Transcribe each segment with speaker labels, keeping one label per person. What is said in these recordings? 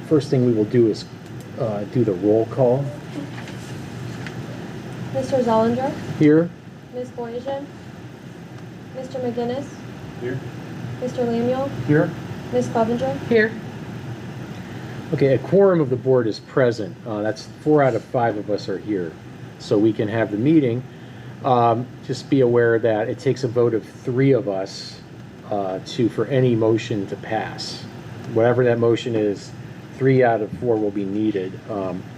Speaker 1: First thing we will do is do the roll call.
Speaker 2: Mr. Zollinger?
Speaker 1: Here.
Speaker 2: Ms. Boyajian? Mr. McGinnis?
Speaker 3: Here.
Speaker 2: Mr. Lemuel?
Speaker 1: Here.
Speaker 2: Ms. Clevenger?
Speaker 4: Here.
Speaker 1: Okay, a quorum of the board is present. That's 4 out of 5 of us are here. So we can have the meeting. Just be aware that it takes a vote of 3 of us for any motion to pass. Whatever that motion is, 3 out of 4 will be needed.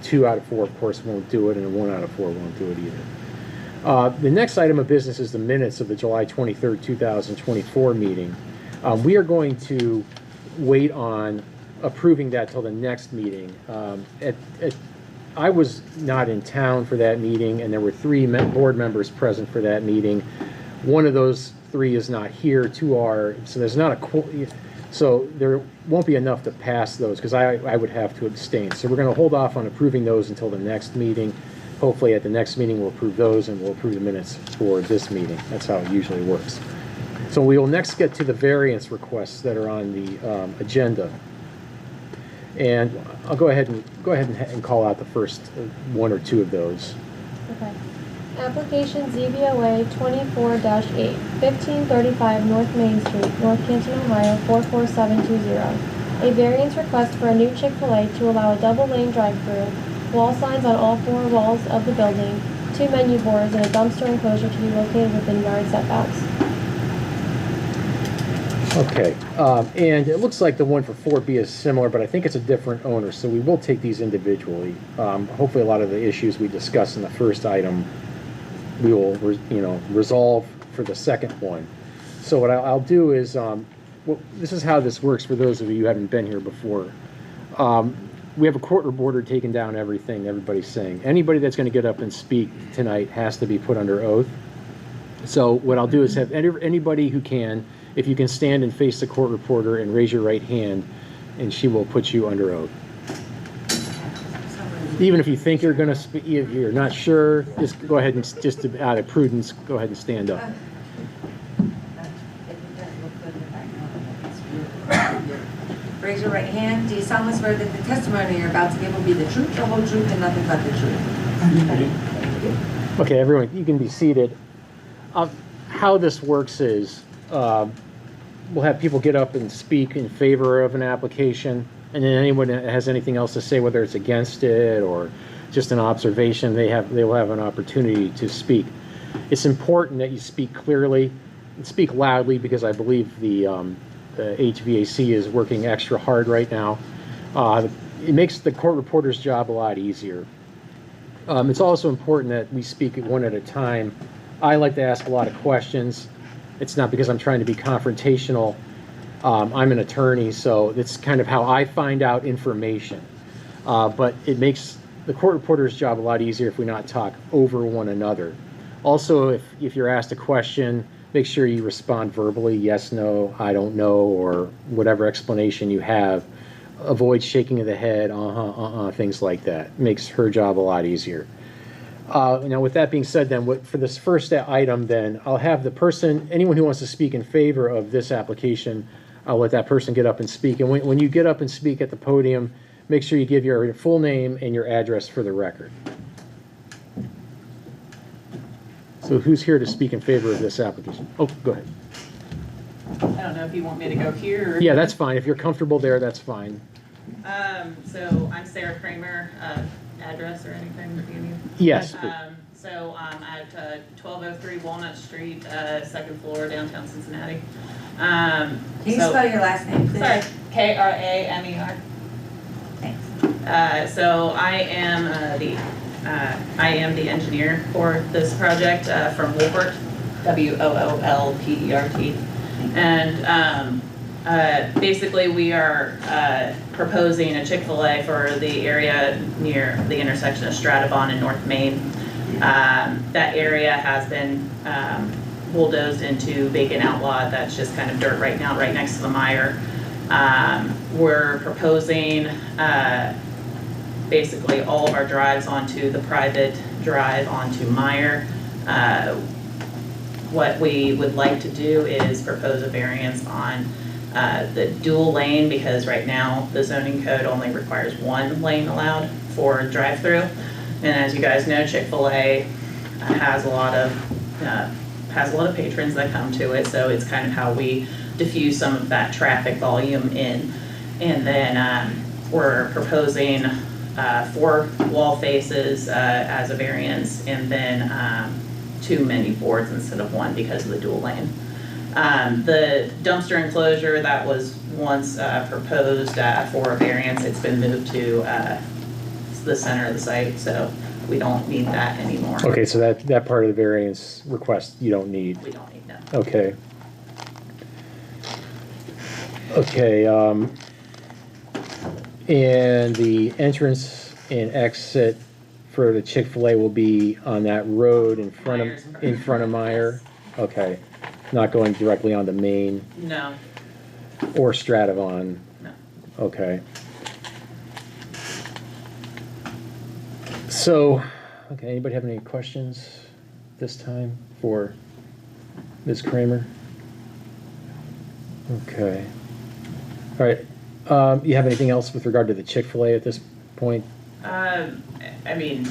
Speaker 1: 2 out of 4, of course, won't do it, and 1 out of 4 won't do it either. The next item of business is the minutes of the July 23rd, 2024 meeting. We are going to wait on approving that till the next meeting. I was not in town for that meeting, and there were 3 board members present for that meeting. One of those 3 is not here. 2 are, so there's not a, so there won't be enough to pass those because I would have to abstain. So we're going to hold off on approving those until the next meeting. Hopefully at the next meeting we'll approve those and we'll approve the minutes for this meeting. That's how it usually works. So we will next get to the variance requests that are on the agenda. And I'll go ahead and call out the first 1 or 2 of those.
Speaker 2: Okay. Application ZBOA 24-8, 1535 North Main Street, North Canton, Ohio 44720. A variance request for a new Chick-fil-A to allow a double-lane drive-through, wall signs on all 4 walls of the building, 2 menu boards, and a dumpster enclosure to be located within yard setbacks.
Speaker 1: Okay, and it looks like the one for 4B is similar, but I think it's a different owner, so we will take these individually. Hopefully a lot of the issues we discussed in the first item we will resolve for the second one. So what I'll do is, this is how this works for those of you who haven't been here before. We have a court reporter taking down everything everybody's saying. Anybody that's going to get up and speak tonight has to be put under oath. So what I'll do is have anybody who can, if you can stand and face the court reporter and raise your right hand, and she will put you under oath. Even if you think you're going to speak, if you're not sure, just go ahead and, just out of prudence, go ahead and stand up.
Speaker 4: Raise your right hand. Do you solemnly swear that the testimony you're about to give will be the truth, the whole truth, and nothing but the truth?
Speaker 1: Okay, everyone, you can be seated. How this works is we'll have people get up and speak in favor of an application, and then anyone that has anything else to say, whether it's against it or just an observation, they will have an opportunity to speak. It's important that you speak clearly and speak loudly because I believe the HVAC is working extra hard right now. It makes the court reporter's job a lot easier. It's also important that we speak one at a time. I like to ask a lot of questions. It's not because I'm trying to be confrontational. I'm an attorney, so it's kind of how I find out information. But it makes the court reporter's job a lot easier if we not talk over one another. Also, if you're asked a question, make sure you respond verbally, yes, no, I don't know, or whatever explanation you have. Avoid shaking of the head, things like that. Makes her job a lot easier. Now, with that being said, then, for this first item, then, I'll have the person, anyone who wants to speak in favor of this application, I'll let that person get up and speak. And when you get up and speak at the podium, make sure you give your full name and your address for the record. So who's here to speak in favor of this application? Oh, go ahead.
Speaker 5: I don't know if you want me to go here. Or...
Speaker 1: Yeah, that's fine. If you're comfortable there, that's fine.
Speaker 5: So I'm Sarah Kramer. Address or anything that you need?
Speaker 1: Yes.
Speaker 5: So I'm at 1203 Walnut Street, 2nd floor, downtown Cincinnati.
Speaker 4: Can you spell your last name, please?
Speaker 5: Sorry, Kramer. Thanks. So I am the engineer for this project from Woolpert, Woolpert, and basically we are proposing a Chick-fil-A for the area near the intersection of Stratavon and North Main. That area has been bulldozed into vacant outlot that's just kind of dirt right now, right next to the mire. We're proposing basically all of our drives onto the private drive onto mire. What we would like to do is propose a variance on The dual lane, because right now the zoning code only requires one lane allowed for drive-through. And as you guys know, Chick-fil-A has a lot of patrons that come to it, so it's kind of how we diffuse some of that traffic volume in. And then we're proposing 4 wall faces as a variance, and then 2 menu boards instead of 1 because of the dual lane. The dumpster enclosure that was once proposed for a variance, it's been moved to the center of the site, so we don't need that anymore.
Speaker 1: Okay, so that part of the variance request you don't need.
Speaker 5: We don't need that.
Speaker 1: Okay. Okay, and the entrance and exit for the Chick-fil-A will be on that road in front of Meyer? Okay, not going directly onto Main
Speaker 5: No,
Speaker 1: or Stratavon?
Speaker 5: no.
Speaker 1: Okay. So, okay, anybody have any questions this time for Ms. Kramer? Okay. All right, you have anything else with regard to the Chick-fil-A at this point?
Speaker 5: I mean,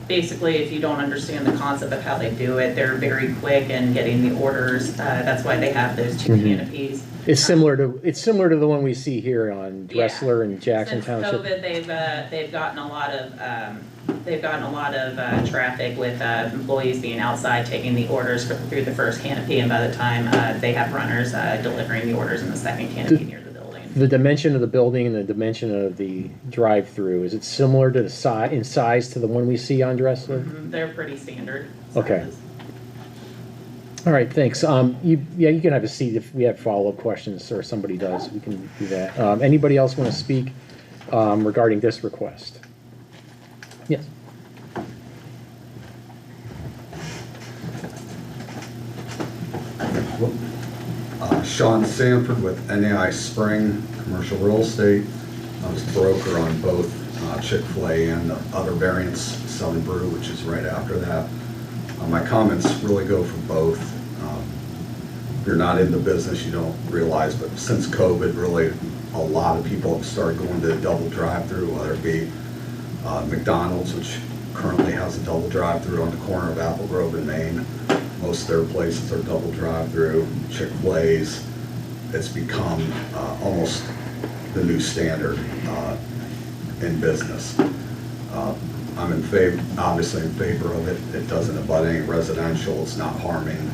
Speaker 5: basically, if you don't understand the concept of how they do it, they're very quick in getting the orders. That's why they have those 2 canopies.
Speaker 1: It's similar to the one we see here on Dressler and Jackson
Speaker 5: Since
Speaker 1: Township.
Speaker 5: COVID, they've gotten a lot of traffic with employees being outside taking the orders through the first canopy, and by the time they have runners delivering the orders in the second canopy near the building.
Speaker 1: The dimension of the building and the dimension of the drive-through, is it similar to the in size to the one we see on Dressler?
Speaker 5: They're pretty standard
Speaker 1: Okay.
Speaker 5: sizes.
Speaker 1: All right, thanks. You can have a seat if we have follow-up questions or somebody does. We can do that. Anybody else want to speak regarding this request? Yes.
Speaker 3: Sean Sanford with NAI Spring Commercial Real Estate. I was broker on both Chick-fil-A and the other variants, Southern Brew, which is right after that. My comments really go for both. If you're not in the business, you don't realize, but since COVID, really a lot of people have started going to a double drive-through, whether it be McDonald's, which currently has a double drive-through on the corner of Apple Grove and Main. Most of their places are double drive-through. Chick-fil-A's, it's become almost the new standard in business. I'm in favor, obviously in favor of it. It doesn't abut any residential. It's not harming,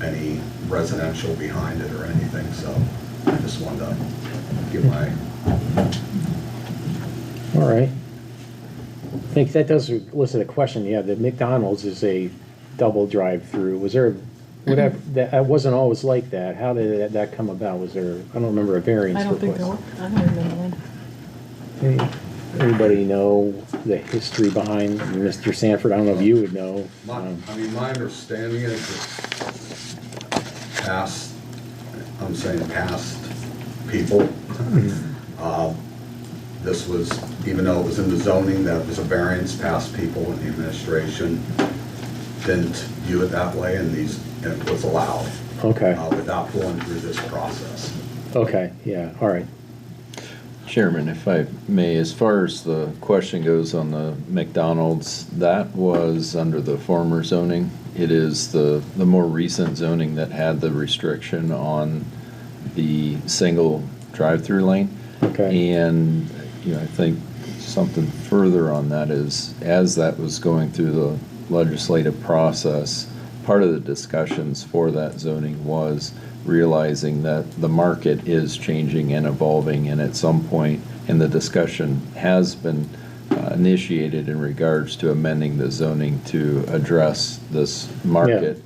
Speaker 3: any residential behind it or anything. So I just wanted to give my.
Speaker 1: All right. I think that does elicit a question. Yeah, the McDonald's is a double drive-through. Was there, whatever, that wasn't always like that. How did that come about? Was there, I don't remember a variance
Speaker 6: I don't think
Speaker 1: request.
Speaker 6: I don't remember one.
Speaker 1: Anybody know the history behind Mr. Sanford? I don't know if you would know.
Speaker 3: My understanding is that past people, this was, even though it was in the zoning, that was a variance, past people in the administration didn't view it that way, and it was allowed.
Speaker 1: Okay.
Speaker 3: Without going through this process.
Speaker 1: Okay, yeah, all right.
Speaker 7: Chairman, if I may, as far as the question goes on the McDonald's, that was under the former zoning. It is the more recent zoning that had the restriction on the single drive-through lane.
Speaker 1: Okay.
Speaker 7: And, I think something further on that is, as that was going through the legislative process, part of the discussions for that zoning was realizing that the market is changing and evolving, and at some point, and the discussion has been initiated in regards to amending the zoning to address this market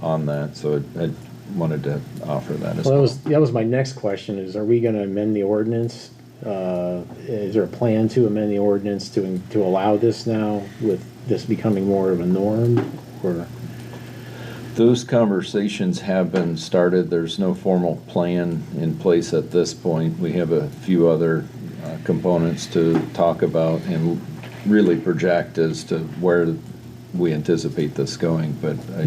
Speaker 7: on that. So I wanted to offer that as well.
Speaker 1: That was my next question, is are we gonna amend the ordinance? Is there a plan to amend the ordinance to allow this now, with this becoming more of a norm, or?
Speaker 7: Those conversations have been started. There's no formal plan in place at this point. We have a few other components to talk about and really project as to where we anticipate this going, but I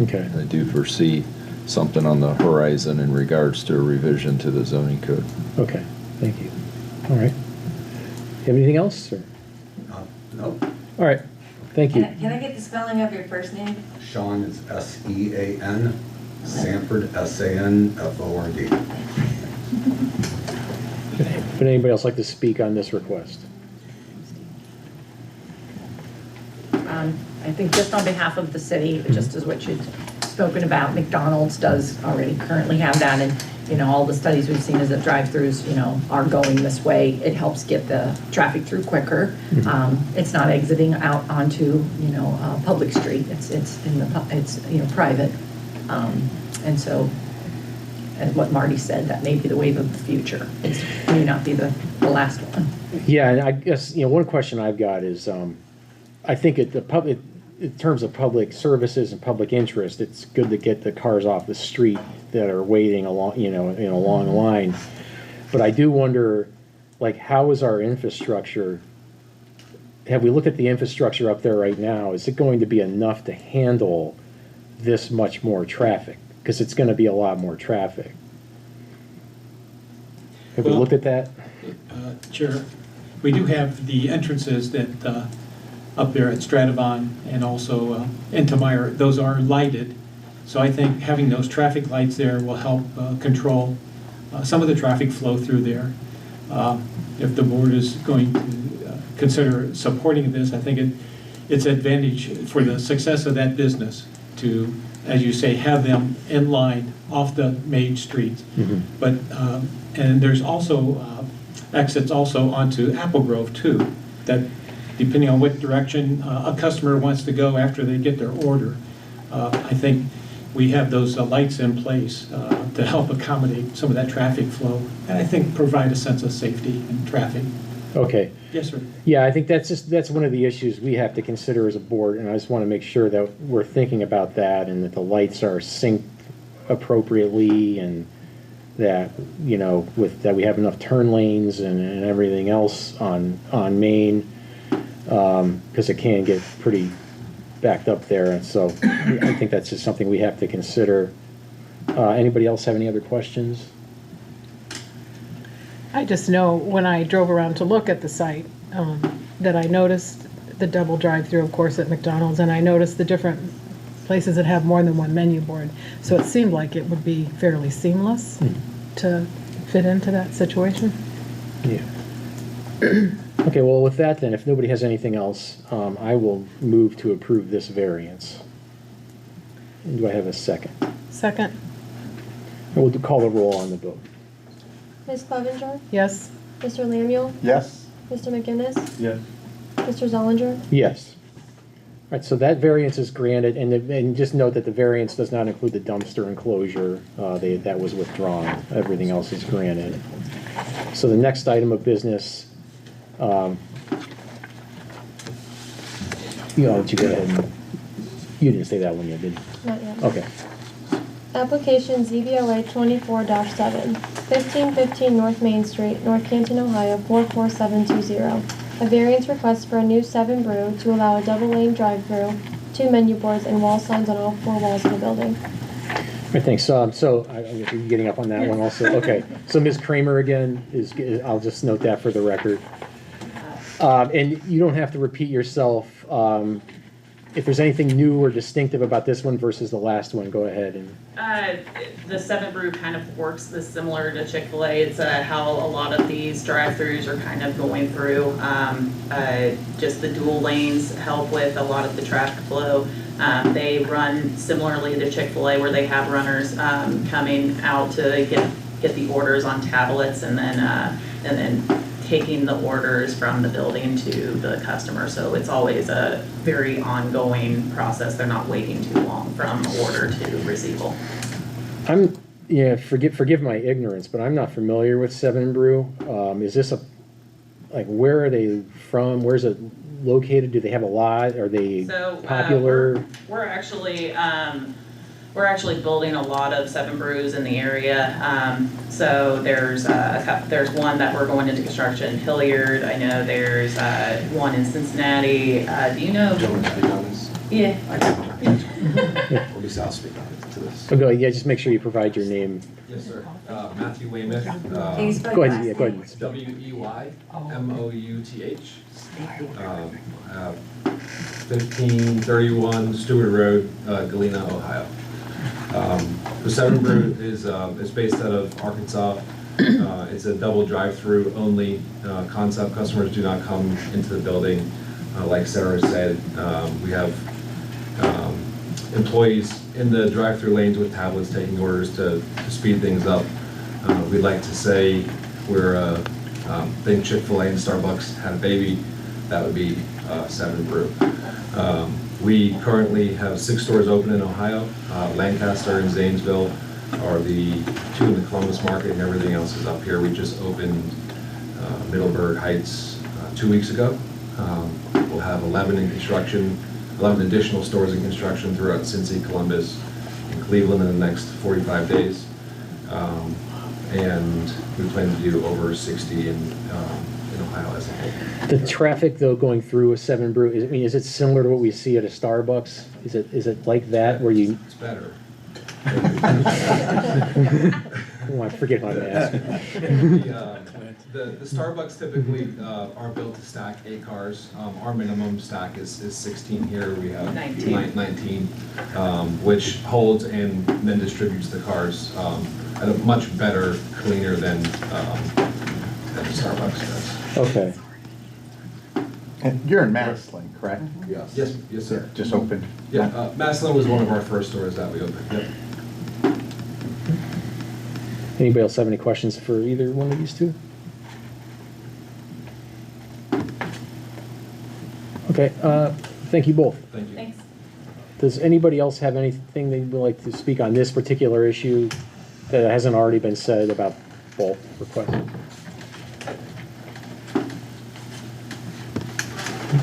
Speaker 7: do foresee something on the horizon in regards to a revision to the zoning code.
Speaker 1: Okay, thank you. All right. You have anything else, or?
Speaker 3: Nope.
Speaker 1: All right, thank you.
Speaker 4: Can I get the spelling of your first name?
Speaker 3: Sean is S-E-A-N, Sanford, S-A-N-F-O-R-D.
Speaker 1: Would anybody else like to speak on this request?
Speaker 6: I think just on behalf of the city, just as what you'd spoken about, McDonald's does already currently have that, and, you know, all the studies we've seen is that drive-throughs, you know, are going this way. It helps get the traffic through quicker. It's not exiting out onto, you know, public street. It's in the, it's, you know, private. And so, as what Marty said, that may be the wave of the future. It may not be the last one.
Speaker 1: Yeah, and I guess, you know, one question I've got is, I think in terms of public services and public interest, it's good to get the cars off the street that are waiting along, you know, in a long line. But I do wonder, like, how is our infrastructure? Have we looked at the infrastructure up there right now? Is it going to be enough to handle this much more traffic? Because it's going to be a lot more traffic. Have we
Speaker 8: Well,
Speaker 1: looked at that?
Speaker 8: Chair, we do have the entrances that, up there at Stradivon and also into Meyer, those are lighted. So I think having those traffic lights there will help control some of the traffic flow through there. If the board is going to consider supporting this, I think it's advantage for the success of that business to, as you say, have them in line off the main streets. But, and there's also exits also onto Apple Grove too, that depending on what direction a customer wants to go after they get their order. I think we have those lights in place to help accommodate some of that traffic flow, and I think provide a sense of safety in traffic.
Speaker 1: Okay.
Speaker 8: Yes, sir.
Speaker 1: Yeah, I think that's one of the issues we have to consider as a board, and I just want to make sure that we're thinking about that and that the lights are synced appropriately, and that, you know, that we have enough turn lanes and everything else on Main, because it can get pretty backed up there, and so I think that's just something we have to consider. Anybody else have any other questions?
Speaker 9: I just know when I drove around to look at the site, that I noticed the double drive-through, of course, at McDonald's, and I noticed the different places that have more than one menu board. So it seemed like it would be fairly seamless to fit into that situation.
Speaker 1: Yeah. Okay, well, with that then, if nobody has anything else, I will move to approve this variance. Do I have a second?
Speaker 9: Second,
Speaker 1: We'll call the roll on the vote.
Speaker 2: Ms. Clevenger?
Speaker 9: yes?
Speaker 2: Mr. Lemuel?
Speaker 10: Yes.
Speaker 2: Mr. McGinnis?
Speaker 10: Yes.
Speaker 2: Mr. Zollinger?
Speaker 1: Yes. All right, so that variance is granted, and just note that the variance does not include the dumpster enclosure. That was withdrawn. Everything else is granted. So the next item of business, you know, let you go ahead and, you didn't say that one yet, did you?
Speaker 2: Not yet.
Speaker 1: Okay.
Speaker 2: Application ZBOA 24-7, 1515 North Main Street, North Canton, Ohio 44720. A variance request for a new 7 brew to allow a double-lane drive-through, 2 menu boards, and wall signs on all 4 walls of the building.
Speaker 1: All right, thanks. So I'm getting up on that one also. Okay, so Ms. Kramer again I'll just note that for the record. And you don't have to repeat yourself. If there's anything new or distinctive about this one versus the last one, go ahead and.
Speaker 5: The 7 Brew kind of works this similar to Chick-fil-A. It's how a lot of these drive-throughs are kind of going through. Just the dual lanes help with a lot of the traffic flow. They run similarly to Chick-fil-A, where they have runners coming out to get the orders on tablets, and then taking the orders from the building to the customer. So it's always a very ongoing process. They're not waiting too long from order to receival.
Speaker 1: Forgive my ignorance, but I'm not familiar with 7 Brew. Is this where are they from? Where's it located? Do they have a lot? Are they popular?
Speaker 5: We're actually building a lot of 7 Brews in the area. So there's one that we're going into construction in Hilliard. I know there's one in Cincinnati. Do you know?
Speaker 10: Do you want me to speak on this?
Speaker 5: Yeah.
Speaker 10: At least I'll speak to this.
Speaker 1: Okay, yeah, just make sure you provide your name.
Speaker 10: Yes, sir. Matthew Weymouth.
Speaker 4: Can you spell
Speaker 1: Go
Speaker 4: your
Speaker 1: ahead, yeah,
Speaker 4: last
Speaker 1: go
Speaker 4: name?
Speaker 1: ahead.
Speaker 10: Weymouth. 1531 Stewart Road, Galena, Ohio. The Seven Brew is based out of Arkansas. It's a double drive-through only concept. Customers do not come into the building. Like Sarah said, we have employees in the drive-through lanes with tablets taking orders to speed things up. We'd like to say we're think Chick-fil-A and Starbucks had a baby, that would be Seven Brew. We currently have 6 stores open in Ohio. Lancaster and Zanesville are the 2 in the Columbus market, and everything else is up here. We just opened Middleburg Heights 2 weeks ago. We'll have 11 in construction, 11 additional stores in construction throughout Cincy, Columbus, and Cleveland in the next 45 days. And we plan to do over 60 in Ohio as a whole.
Speaker 1: The traffic though going through a Seven Brew, is it similar to what we see at a Starbucks? Is it like that where you?
Speaker 10: It's better.
Speaker 1: Oh, I forget what I'm asking.
Speaker 10: The Starbucks typically are built to stack 8 cars. Our minimum stack is 16 here. We have 19, which holds and then distributes the cars at a much better, cleaner than Starbucks does.
Speaker 1: Okay.
Speaker 11: And you're in Massillon, correct?
Speaker 3: Yes.
Speaker 10: Yes, sir.
Speaker 11: Just opened?
Speaker 10: Yeah, Massillon was one of our first stores that we opened. Yep.
Speaker 1: Anybody else have any questions for either one of these two? Okay, thank you both.
Speaker 10: Thank you.
Speaker 5: Thanks.
Speaker 1: Does anybody else have anything they would like to speak on this particular issue that hasn't already been said about both requests?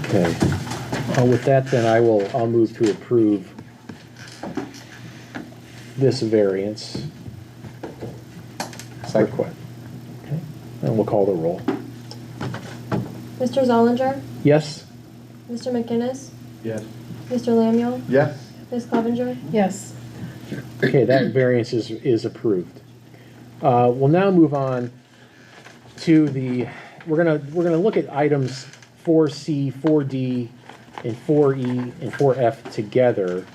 Speaker 1: Okay. With that, then I'll move to approve this variance request. Okay, and we'll call the roll.
Speaker 2: Mr. Zollinger?
Speaker 1: Yes?
Speaker 2: Mr. McGinnis?
Speaker 11: Yes.
Speaker 2: Mr. Lamuel?
Speaker 11: Yes.
Speaker 2: Ms. Clevenger?
Speaker 9: Yes.
Speaker 1: Okay, that variance is approved. We'll now move on to we're gonna look at items 4C, 4D, and 4E and 4F together.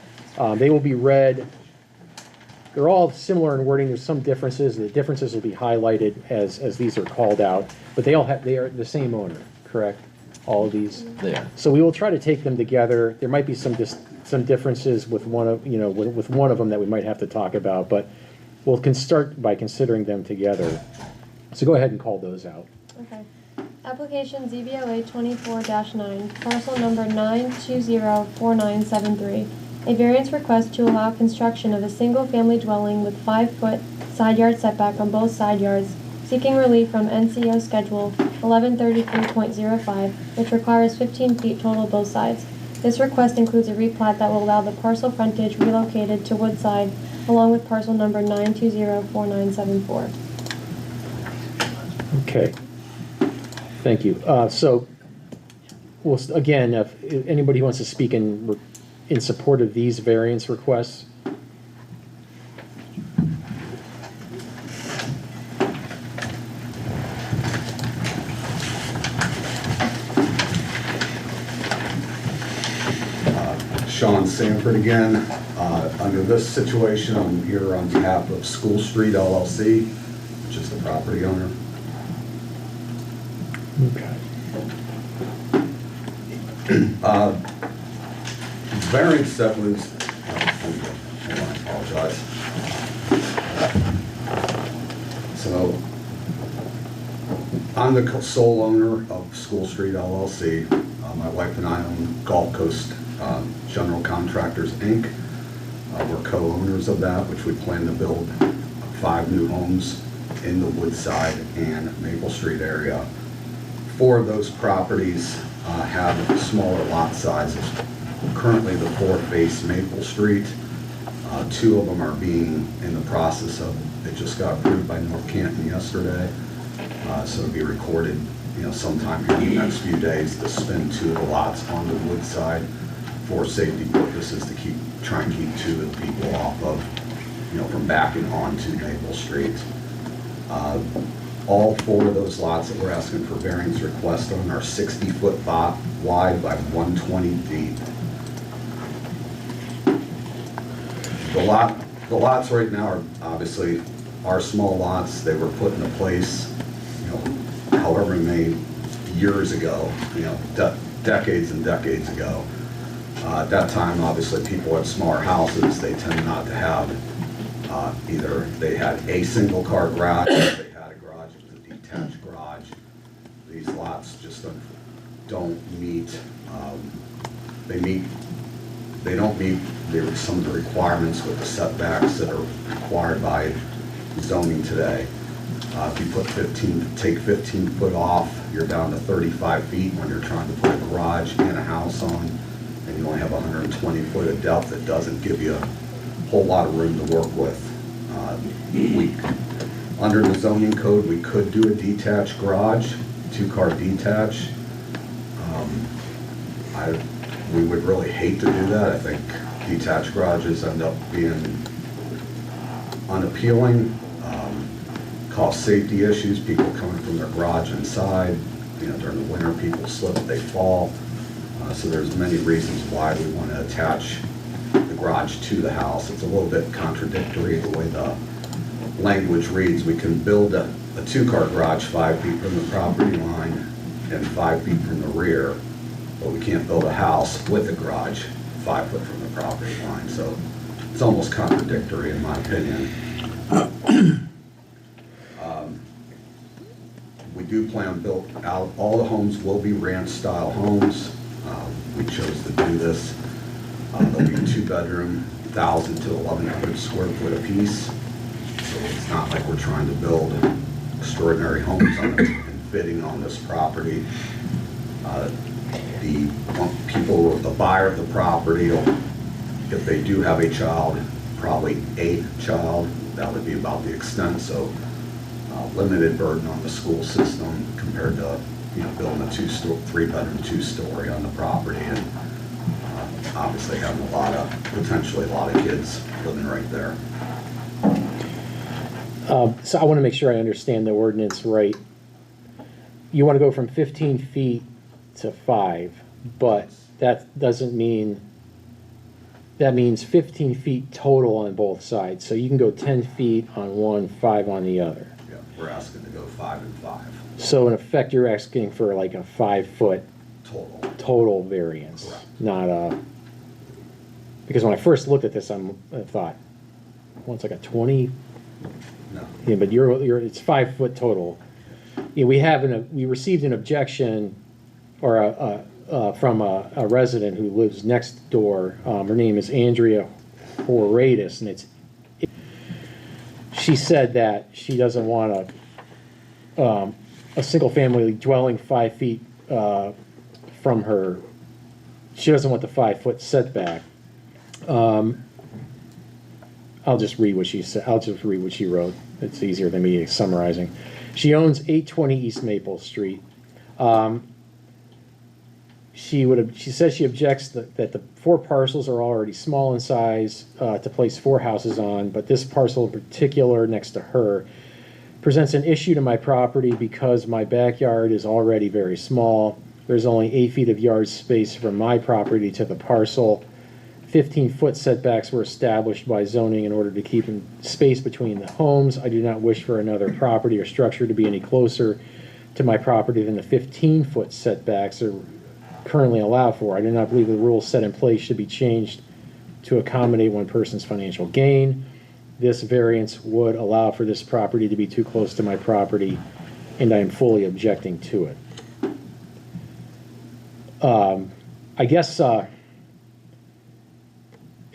Speaker 1: They will be read. They're all similar in wording. There's some differences. The differences will be highlighted as these are called out, but they are the same owner, correct? All of these.
Speaker 7: Yeah.
Speaker 1: So we will try to take them together. There might be some differences with one of with one of them that we might have to talk about, but we'll start by considering them together. So go ahead and call those out.
Speaker 2: Okay. Application ZBOA 24-9, parcel number 9204973. A variance request to allow construction of a single-family dwelling with 5-foot side yard setback on both side yards, seeking relief from NCO Schedule 1133.05, which requires 15 feet total both sides. This request includes a replat that will allow the parcel frontage relocated to Woodside, along with parcel number 9204974.
Speaker 1: Okay. Thank you. So, again, if anybody wants to speak in support of these variance requests.
Speaker 3: Sean Sanford again. Under this situation, I'm here on behalf of School Street LLC, which is the property owner.
Speaker 1: Okay.
Speaker 3: Variance that was, I apologize. So, I'm the sole owner of School Street LLC. My wife and I own Gulf Coast General Contractors, Inc. We're co-owners of that, which we plan to build 5 new homes in the Woodside and Maple Street area. 4 of those properties have smaller lot sizes. Currently, the 4 face Maple Street. 2 of them are being in the process of, it just got approved by North Canton yesterday. So it'll be recorded, sometime here in the next few days to spin 2 of the lots onto Woodside. for safety purposes to try and keep two of the people off of, from backing onto Maple Street. All four of those lots that we're asking for variance request on are 60-foot wide by 120 deep. The lots right now are obviously are small lots. They were put into place, however many years ago, decades and decades ago. At that time, obviously, people had smaller houses. They tend not to have either they had a single car garage, or they had a garage that was a detached garage. These lots just don't meet. They don't meet some of the requirements with the setbacks that are required by zoning today. If you take 15 foot off, you're down to 35 feet when you're trying to put a garage and a house on, and you only have 120 foot of depth. It doesn't give you a whole lot of room to work with. Under the zoning code, we could do a detached garage, 2-car detach. We would really hate to do that. I think detached garages end up being unappealing, cause safety issues, people coming from their garage inside. During the winter, people slip, they fall. So there's many reasons why we want to attach the garage to the house. It's a little bit contradictory the way the language reads. We can build a 2-car garage 5 feet from the property line and 5 feet from the rear, but we can't build a house with a garage 5 foot from the property line. So it's almost contradictory in my opinion. We do plan to build out, all the homes will be ranch style homes. We chose to do this. They'll be 2-bedroom, 1,000 to 1,100 square foot apiece. So it's not like we're trying to build extraordinary homes and fitting on this property. The buyer of the property, if they do have a child, probably a child, that would be about the extent. So limited burden on the school system compared to building a 3-bedroom, 2-story on the property, and obviously having potentially a lot of kids living right there.
Speaker 1: So I want to make sure I understand the ordinance right. You want to go from 15 feet to 5, but that doesn't mean, that means 15 feet total on both sides. So you can go 10 feet on one, 5 on the other.
Speaker 3: Yeah, we're asking to go 5 and 5.
Speaker 1: So in effect, you're asking for like a 5-foot total variance,
Speaker 3: Correct.
Speaker 1: not a, because when I first looked at this, I thought, well, it's like a 20.
Speaker 3: No.
Speaker 1: Yeah, but it's 5 foot total. Yeah, we received an objection or from a resident who lives next door. Her name is Andrea Horadis, and she said that she doesn't want a single family dwelling 5 feet from her. She doesn't want the 5-foot setback. I'll just read what she said. I'll just read what she wrote. It's easier than me summarizing. She owns 820 East Maple Street. She says she objects that the 4 parcels are already small in size to place 4 houses on, but this parcel in particular next to her presents an issue to my property because my backyard is already very small. There's only 8 feet of yard space from my property to the parcel. 15-foot setbacks were established by zoning in order to keep space between the homes. I do not wish for another property or structure to be any closer to my property than the 15-foot setbacks are currently allowed for. I do not believe the rules set in place should be changed to accommodate one person's financial gain. This variance would allow for this property to be too close to my property, and I am fully objecting to it. I guess,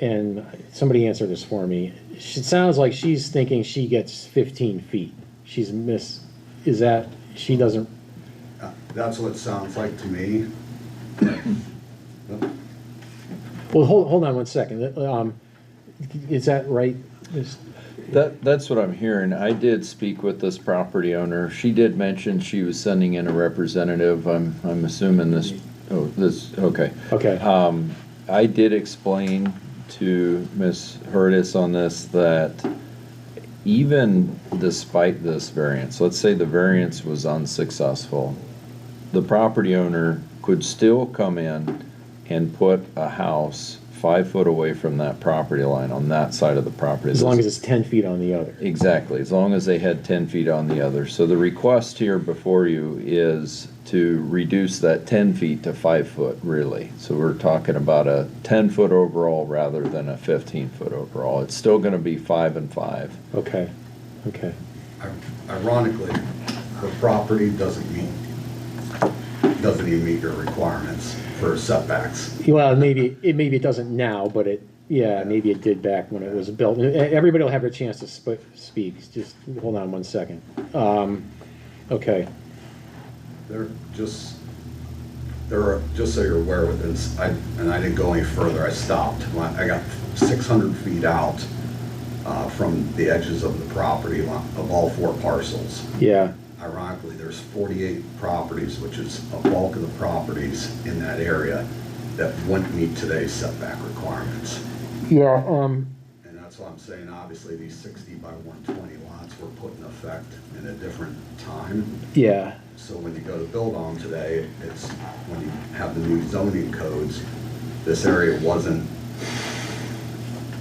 Speaker 1: and somebody answer this for me. It sounds like she's thinking she gets 15 feet. Is that, she doesn't?
Speaker 3: That's what it sounds like to me.
Speaker 1: Well, hold on one second. Is that right?
Speaker 7: That's what I'm hearing. I did speak with this property owner. She did mention she was sending in a representative. I'm assuming this, okay.
Speaker 1: Okay.
Speaker 7: I did explain to Ms. Hurtis on this that even despite this variance, let's say the variance was unsuccessful, the property owner could still come in and put a house 5 foot away from that property line on that side of the property.
Speaker 1: As long as it's 10 feet on the other.
Speaker 7: Exactly, as long as they had 10 feet on the other. So the request here before you is to reduce that 10 feet to 5 foot, really. So we're talking about a 10-foot overall rather than a 15-foot overall. It's still gonna be 5 and 5.
Speaker 1: Okay, okay.
Speaker 3: Ironically, the property doesn't even meet your requirements for setbacks.
Speaker 1: Well, maybe it doesn't now, but maybe it did back when it was built. Everybody will have their chance to speak. Just hold on 1 second. Okay.
Speaker 3: Just so you're aware, and I didn't go any further, I stopped. I got 600 feet out from the edges of the property line, of all 4 parcels.
Speaker 1: Yeah.
Speaker 3: Ironically, there's 48 properties, which is a bulk of the properties in that area that wouldn't meet today's setback requirements.
Speaker 1: Yeah.
Speaker 3: And that's what I'm saying, obviously, these 60 by 120 lots were put in effect in a different time.
Speaker 1: Yeah.
Speaker 3: So when you go to build on today, it's when you have the new zoning codes, this area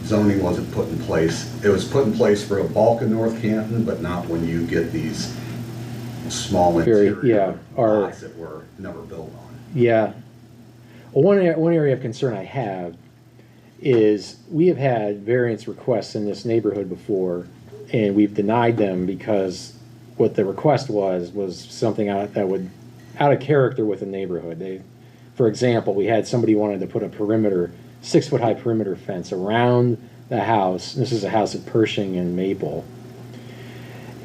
Speaker 3: zoning wasn't put in place. It was put in place for a bulk of North Canton, but not when you get these small interior lots that were never built on.
Speaker 1: Yeah. Well, one area of concern I have is we have had variance requests in this neighborhood before, and we've denied them because what the request was something out of character with the neighborhood. For example, we had somebody wanted to put a 6-foot high perimeter fence around the house. This is a house at Pershing and Maple,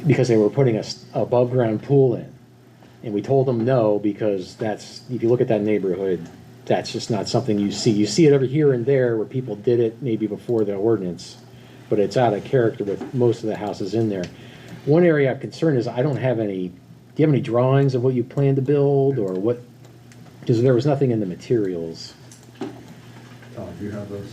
Speaker 1: because they were putting a above ground pool in. And we told them no, because if you look at that neighborhood, that's just not something you see. You see it over here and there where people did it maybe before the ordinance, but it's out of character with most of the houses in there. One area of concern is do you have any drawings of what you plan to build, or what? Because there was nothing in the materials.
Speaker 3: Tom, do you have those?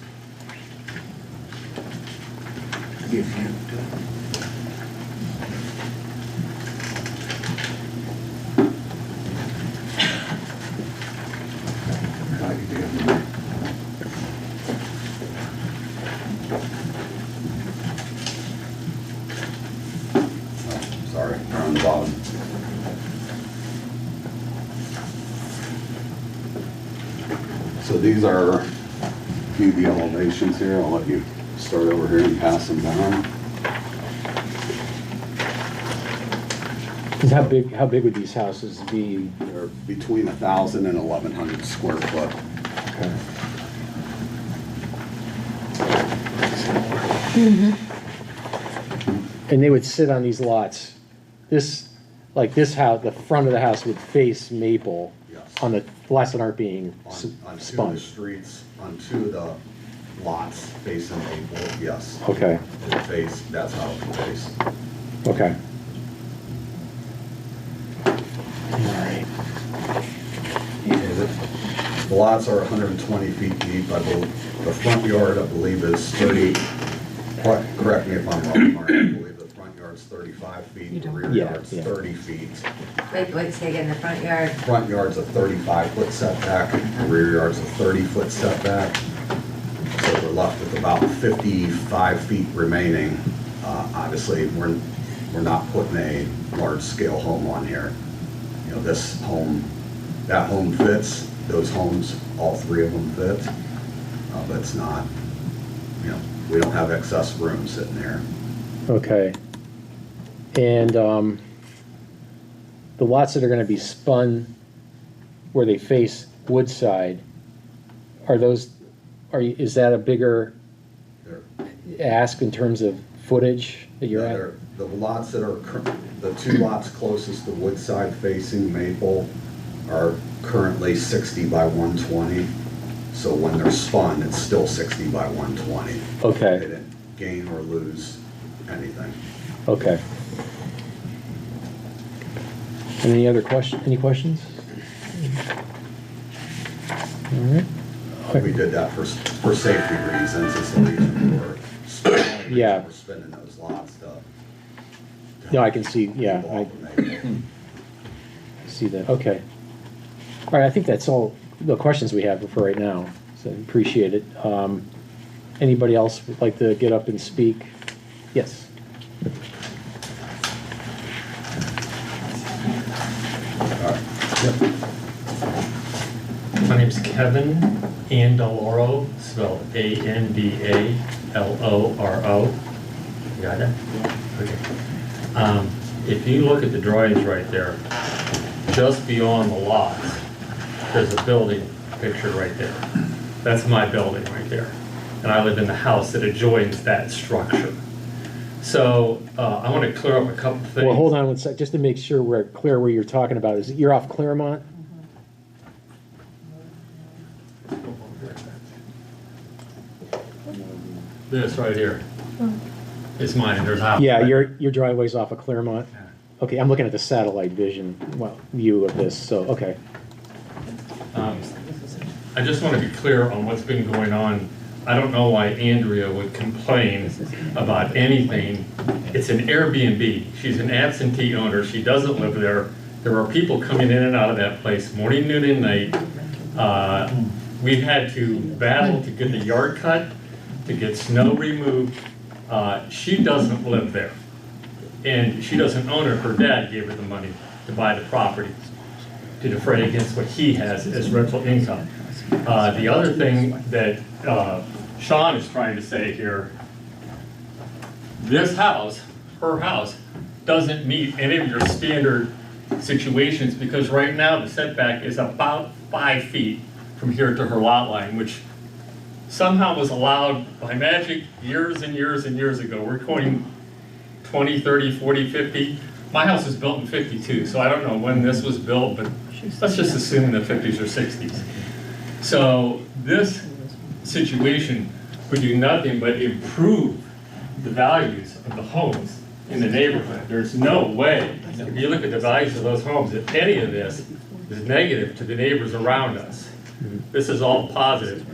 Speaker 3: Sorry, they're on the bottom. So these are the elevations here. I'll let you start over here and pass them down.
Speaker 1: How big would these houses be?
Speaker 3: They're between 1,000 and 1,100 square foot.
Speaker 1: Okay. And they would sit on these lots. This house, the front of the house would face Maple.
Speaker 3: Yes.
Speaker 1: On the lots that aren't being
Speaker 3: On 2 of
Speaker 1: spun.
Speaker 3: the streets, on 2 of the lots facing Maple, yes.
Speaker 1: Okay,
Speaker 3: That's how it would face.
Speaker 1: okay. All right.
Speaker 3: The lots are 120 feet deep. I believe the front yard, I believe, is 30. Correct me if I'm wrong, Mark. I believe the front yard's 35 feet, the rear
Speaker 1: Yeah,
Speaker 3: yard's
Speaker 1: yeah.
Speaker 3: 30 feet.
Speaker 4: Wait, say again, the front yard,
Speaker 3: Front yard's a 35-foot setback, the rear yard's a 30-foot setback. So we're left with about 55 feet remaining. Obviously, we're not putting a large-scale home on here. You know, that home fits, those homes, all 3 of them fit. But it's not, we don't have excess room sitting there.
Speaker 1: Okay. And the lots that are gonna be spun where they face Woodside, is that a bigger
Speaker 3: They're-
Speaker 1: ask in terms of footage that you're at?
Speaker 3: The lots that are, the 2 lots closest to Woodside facing Maple are currently 60 by 120. So when they're spun, it's still 60 by 120. They
Speaker 1: Okay,
Speaker 3: didn't gain or lose anything.
Speaker 1: okay. Any questions? All right.
Speaker 3: We did that for safety reasons, it's the reason
Speaker 1: Yeah.
Speaker 3: we're spending those lots to.
Speaker 1: No, I can see, yeah,
Speaker 3: people
Speaker 1: I
Speaker 3: off the neighborhood.
Speaker 1: see that, okay. All right, I think that's all the questions we have for right now, so appreciate it. Anybody else would like to get up and speak? Yes.
Speaker 12: My name's Kevin Andaloro, spelled Andaloro. You got it? Okay. If you look at the drawings right there, just beyond the lots, there's a building pictured right there. That's my building right there. And I live in the house that adjoins that structure. So I want to clear up a couple things.
Speaker 1: Well, hold on one sec, just to make sure we're clear where you're talking about. Is it, you're off Claremont?
Speaker 12: This right here is mine, and there's a house.
Speaker 1: Yeah,
Speaker 12: right
Speaker 1: your driveway's off of Claremont. Okay, I'm looking at the satellite vision, well, view of this, so, okay.
Speaker 12: I just want to be clear on what's been going on. I don't know why Andrea would complain about anything. It's an Airbnb. She's an absentee owner. She doesn't live there. There are people coming in and out of that place morning, noon, and night. We've had to battle to get the yard cut, to get snow removed. She doesn't live there. And she doesn't own it. Her dad gave her the money to buy the property, to defray against what he has as rental income. The other thing that Sean is trying to say here, this house, her house, doesn't meet any of your standard situations because right now the setback is about 5 feet from here to her lot line, which somehow was allowed by magic years and years and years ago. We're going 20, 30, 40, 50. My house was built in 52, so I don't know when this was built, but let's just assume in the 50s or 60s. So this situation would do nothing but improve the values of the homes in the neighborhood. There's no way, if you look at the values of those homes, that any of this is negative to the neighbors around us. This is all positive.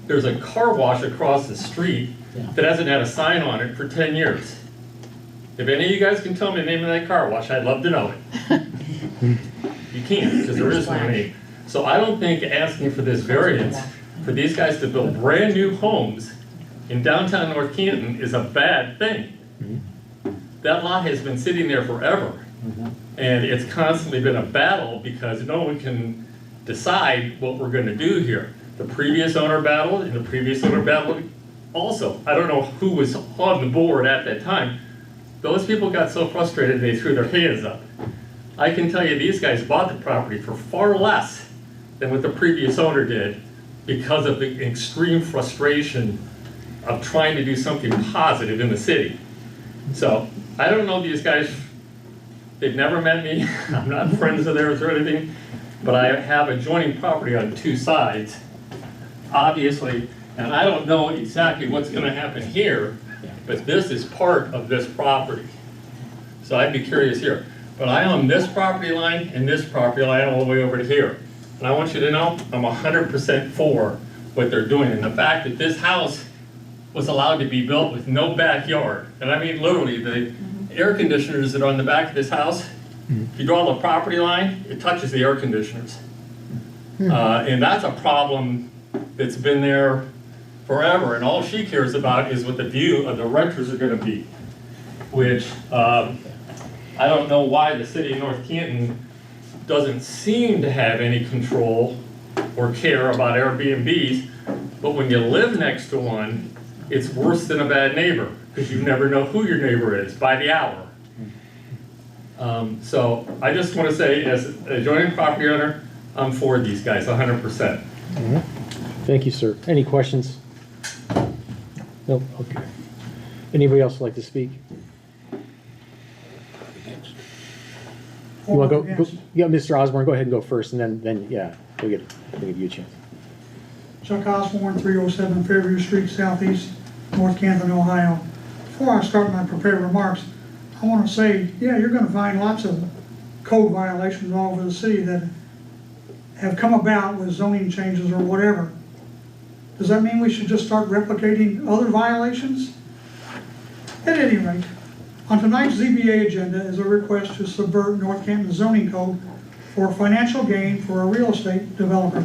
Speaker 12: There's a car wash across the street that hasn't had a sign on it for 10 years. If any of you guys can tell me the name of that car wash, I'd love to know it. You can't, because there is no name. So I don't think asking for this variance for these guys to build brand new homes in downtown North Canton is a bad thing. That lot has been sitting there forever. And it's constantly been a battle because no one can decide what we're gonna do here. The previous owner battled and the previous owner battled also. I don't know who was on the board at that time. Those people got so frustrated they threw their hands up. I can tell you these guys bought the property for far less than what the previous owner did because of the extreme frustration of trying to do something positive in the city. So I don't know these guys, they've never met me, I'm not friends of theirs or anything, but I have adjoining property on two sides, obviously, and I don't know exactly what's gonna happen here, but this is part of this property. So I'd be curious here. But I own this property line and this property line all the way over to here. And I want you to know, I'm 100% for what they're doing. And the fact that this house was allowed to be built with no backyard, and I mean literally, the air conditioners that are on the back of this house, if you draw the property line, it touches the air conditioners. And that's a problem that's been there forever, and all she cares about is what the view of the renters are gonna be, which I don't know why the city of North Canton doesn't seem to have any control or care about Airbnbs, but when you live next to one, it's worse than a bad neighbor, because you never know who your neighbor is by the hour. So I just want to say, as an adjoining property owner, I'm for these guys 100%.
Speaker 1: Thank you, sir. Any questions? Nope, okay. Anybody else like to speak? You want to go? Yeah, Mr. Osborne, go ahead and go first, and then yeah, we'll give you a chance.
Speaker 13: Chuck Osborne, 307 Fairview Street, Southeast, North Canton, Ohio. Before I start my prepared remarks, I want to say, yeah, you're going to find lots of code violations all over the city that have come about with zoning changes or whatever. Does that mean we should just start replicating other violations? At any rate, on tonight's ZBA agenda is a request to subvert North Canton zoning code for financial gain for a real estate developer.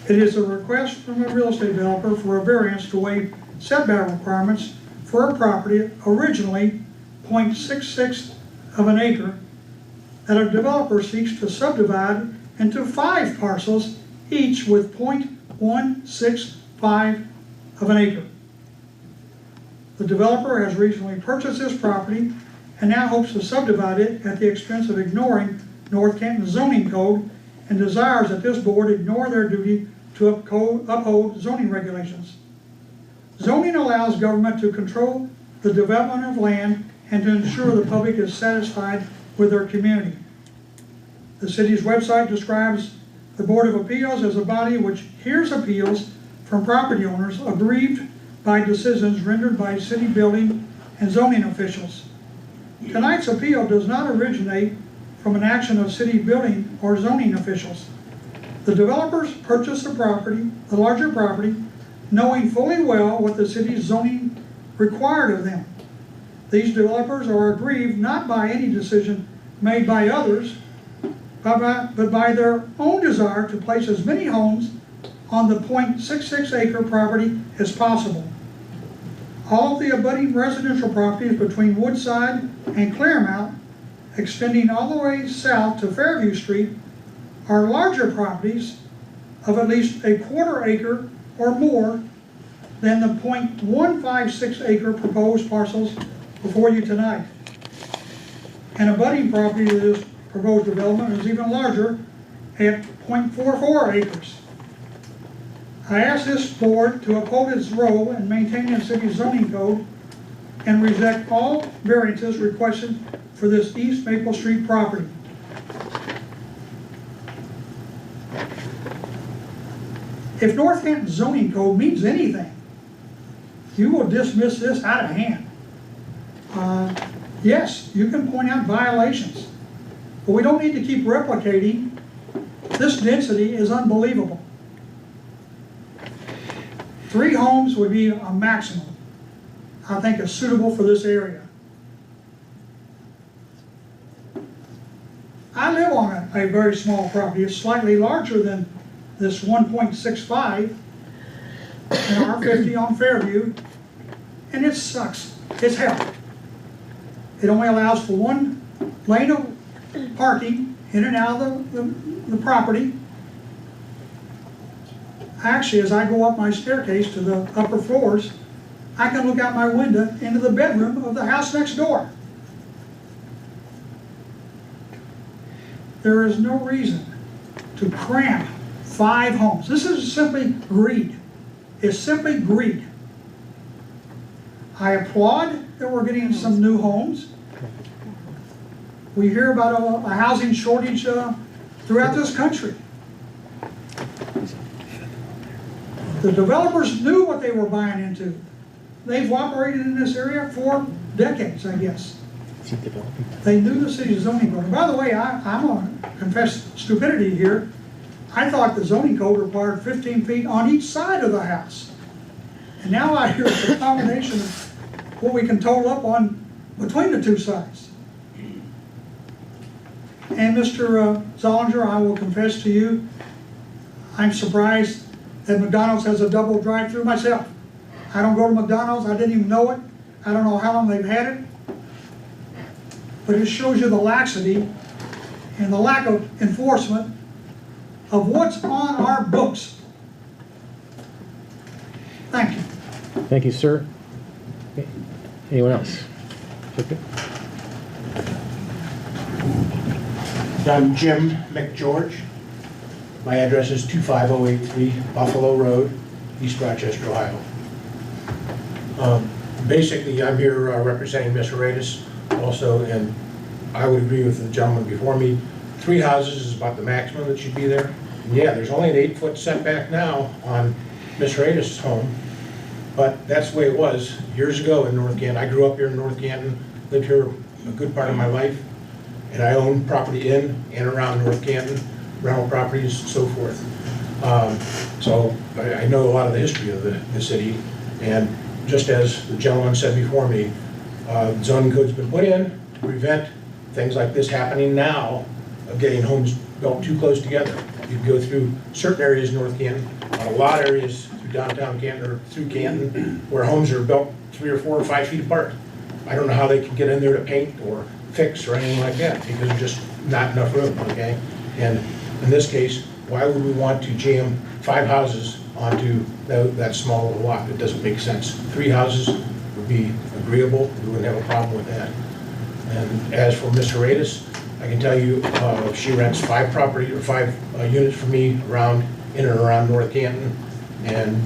Speaker 13: It is a request from a real estate developer for a variance to waive setback requirements for a property originally 0.66 of an acre that a developer seeks to subdivide into 5 parcels, each with 0.165 of an acre. The developer has recently purchased this property and now hopes to subdivide it at the expense of ignoring North Canton zoning code and desires that this board ignore their duty to uphold zoning regulations. Zoning allows government to control the development of land and to ensure the public is satisfied with their community. The city's website describes the Board of Appeals as a body which hears appeals from property owners aggrieved by decisions rendered by city building and zoning officials. Tonight's appeal does not originate from an action of city building or zoning officials. The developers purchased the property, the larger property, knowing fully well what the city's zoning required of them. These developers are aggrieved not by any decision made by others, but by their own desire to place as many homes on the 0.66 acre property as possible. All of the abutting residential properties between Woodside and Claremont, extending all the way south to Fairview Street, are larger properties of at least a 1/4 acre or more than the 0.156 acre proposed parcels before you tonight. An abutting property to this proposed development is even larger at 0.44 acres. I ask this board to uphold its role in maintaining the city's zoning code and reject all variances requested for this East Maple Street property. If North Canton zoning code means anything, you will dismiss this out of hand. Yes, you can point out violations, but we don't need to keep replicating. This density is unbelievable. 3 homes would be a maximum, I think, is suitable for this area. I live on a very small property. It's slightly larger than this 1.65 in R50 on Fairview, and it sucks. It's hell. It only allows for 1 lane of parking in and out of the property. Actually, as I go up my staircase to the upper floors, I can look out my window into the bedroom of the house next door. There is no reason to cramp 5 homes. This is simply greed. It's simply greed. I applaud that we're getting some new homes. We hear about a housing shortage throughout this country. The developers knew what they were buying into. They've operated in this area for decades, I guess. They knew the city's zoning code. By the way, I'm going to confess stupidity here. I thought the zoning code required 15 feet on each side of the house. And now I hear it's a combination of what we can total up on between the 2 sides. And Mr. Zollinger, I will confess to you, I'm surprised that McDonald's has a double drive-through myself. I don't go to McDonald's, I didn't even know it. I don't know how long they've had it. But it shows you the laxity and the lack of enforcement of what's on our books. Thank you.
Speaker 1: Thank you, sir. Okay. Anyone else? Okay.
Speaker 14: I'm Jim McGeorge. My address is 25083 Buffalo Road, East Rochester, Ohio. Basically, I'm here representing Ms. Aretas also, and I would agree with the gentleman before me. 3 houses is about the maximum that should be there. And yeah, there's only an 8-foot setback now on Ms. Aretas' home, but that's the way it was years ago in North Canton. I grew up here in North Canton, lived here a good part of my life, and I own property in and around North Canton, rental properties, so forth. So I know a lot of the history of the city, and just as the gentleman said before me, zoning code's been put in to prevent things like this happening now, of getting homes built too close together. You can go through certain areas in North Canton, a lot of areas through downtown Canton or through Canton, where homes are built 3 or 4 or 5 feet apart. I don't know how they can get in there to paint or fix or anything like that, because there's just not enough room, okay? And in this case, why would we want to jam 5 houses onto that small little lot? It doesn't make sense. 3 houses would be agreeable, we wouldn't have a problem with that. And as for Ms. Horatis, I can tell you, she rents 5 units for me in and around North Canton, and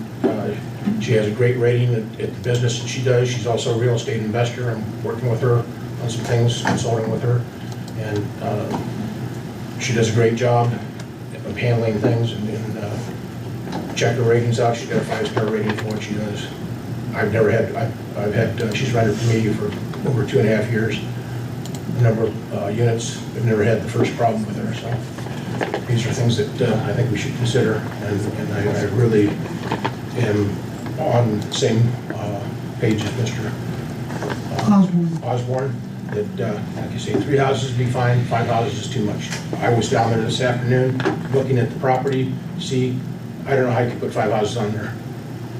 Speaker 14: she has a great rating at the business that she does. She's also a real estate investor. I'm working with her on some things, consulting with her, and she does a great job of handling things and check her ratings out. She's got a 5-star rating for what she does. She's rented for me for over 2.5 years. A number of units. I've never had the first problem with her, so these are things that I think we should consider, and I really am on the same page as Mr. Osborne, that, like you say, 3 houses would be fine, 5 houses is too much. I was down there this afternoon, looking at the property, I don't know how you could put 5 houses on there.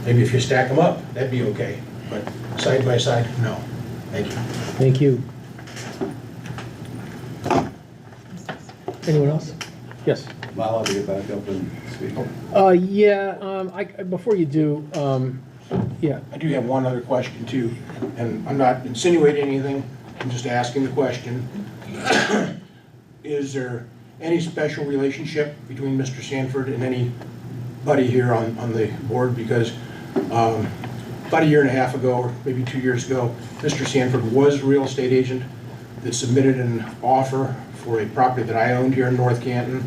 Speaker 14: Maybe if you stack them up, that'd be okay, but side by side, no. Thank you.
Speaker 1: Thank you. Anyone else? Yes.
Speaker 3: Am I allowed to get back up and speak?
Speaker 1: Before you do, yeah.
Speaker 14: I do have one other question too, and I'm not insinuating anything, I'm just asking the question. Is there any special relationship between Mr. Sanford and anybody here on the board? Because about 1.5 years ago, or maybe 2 years ago, Mr. Sanford was a real estate agent that submitted an offer for a property that I owned here in North Canton.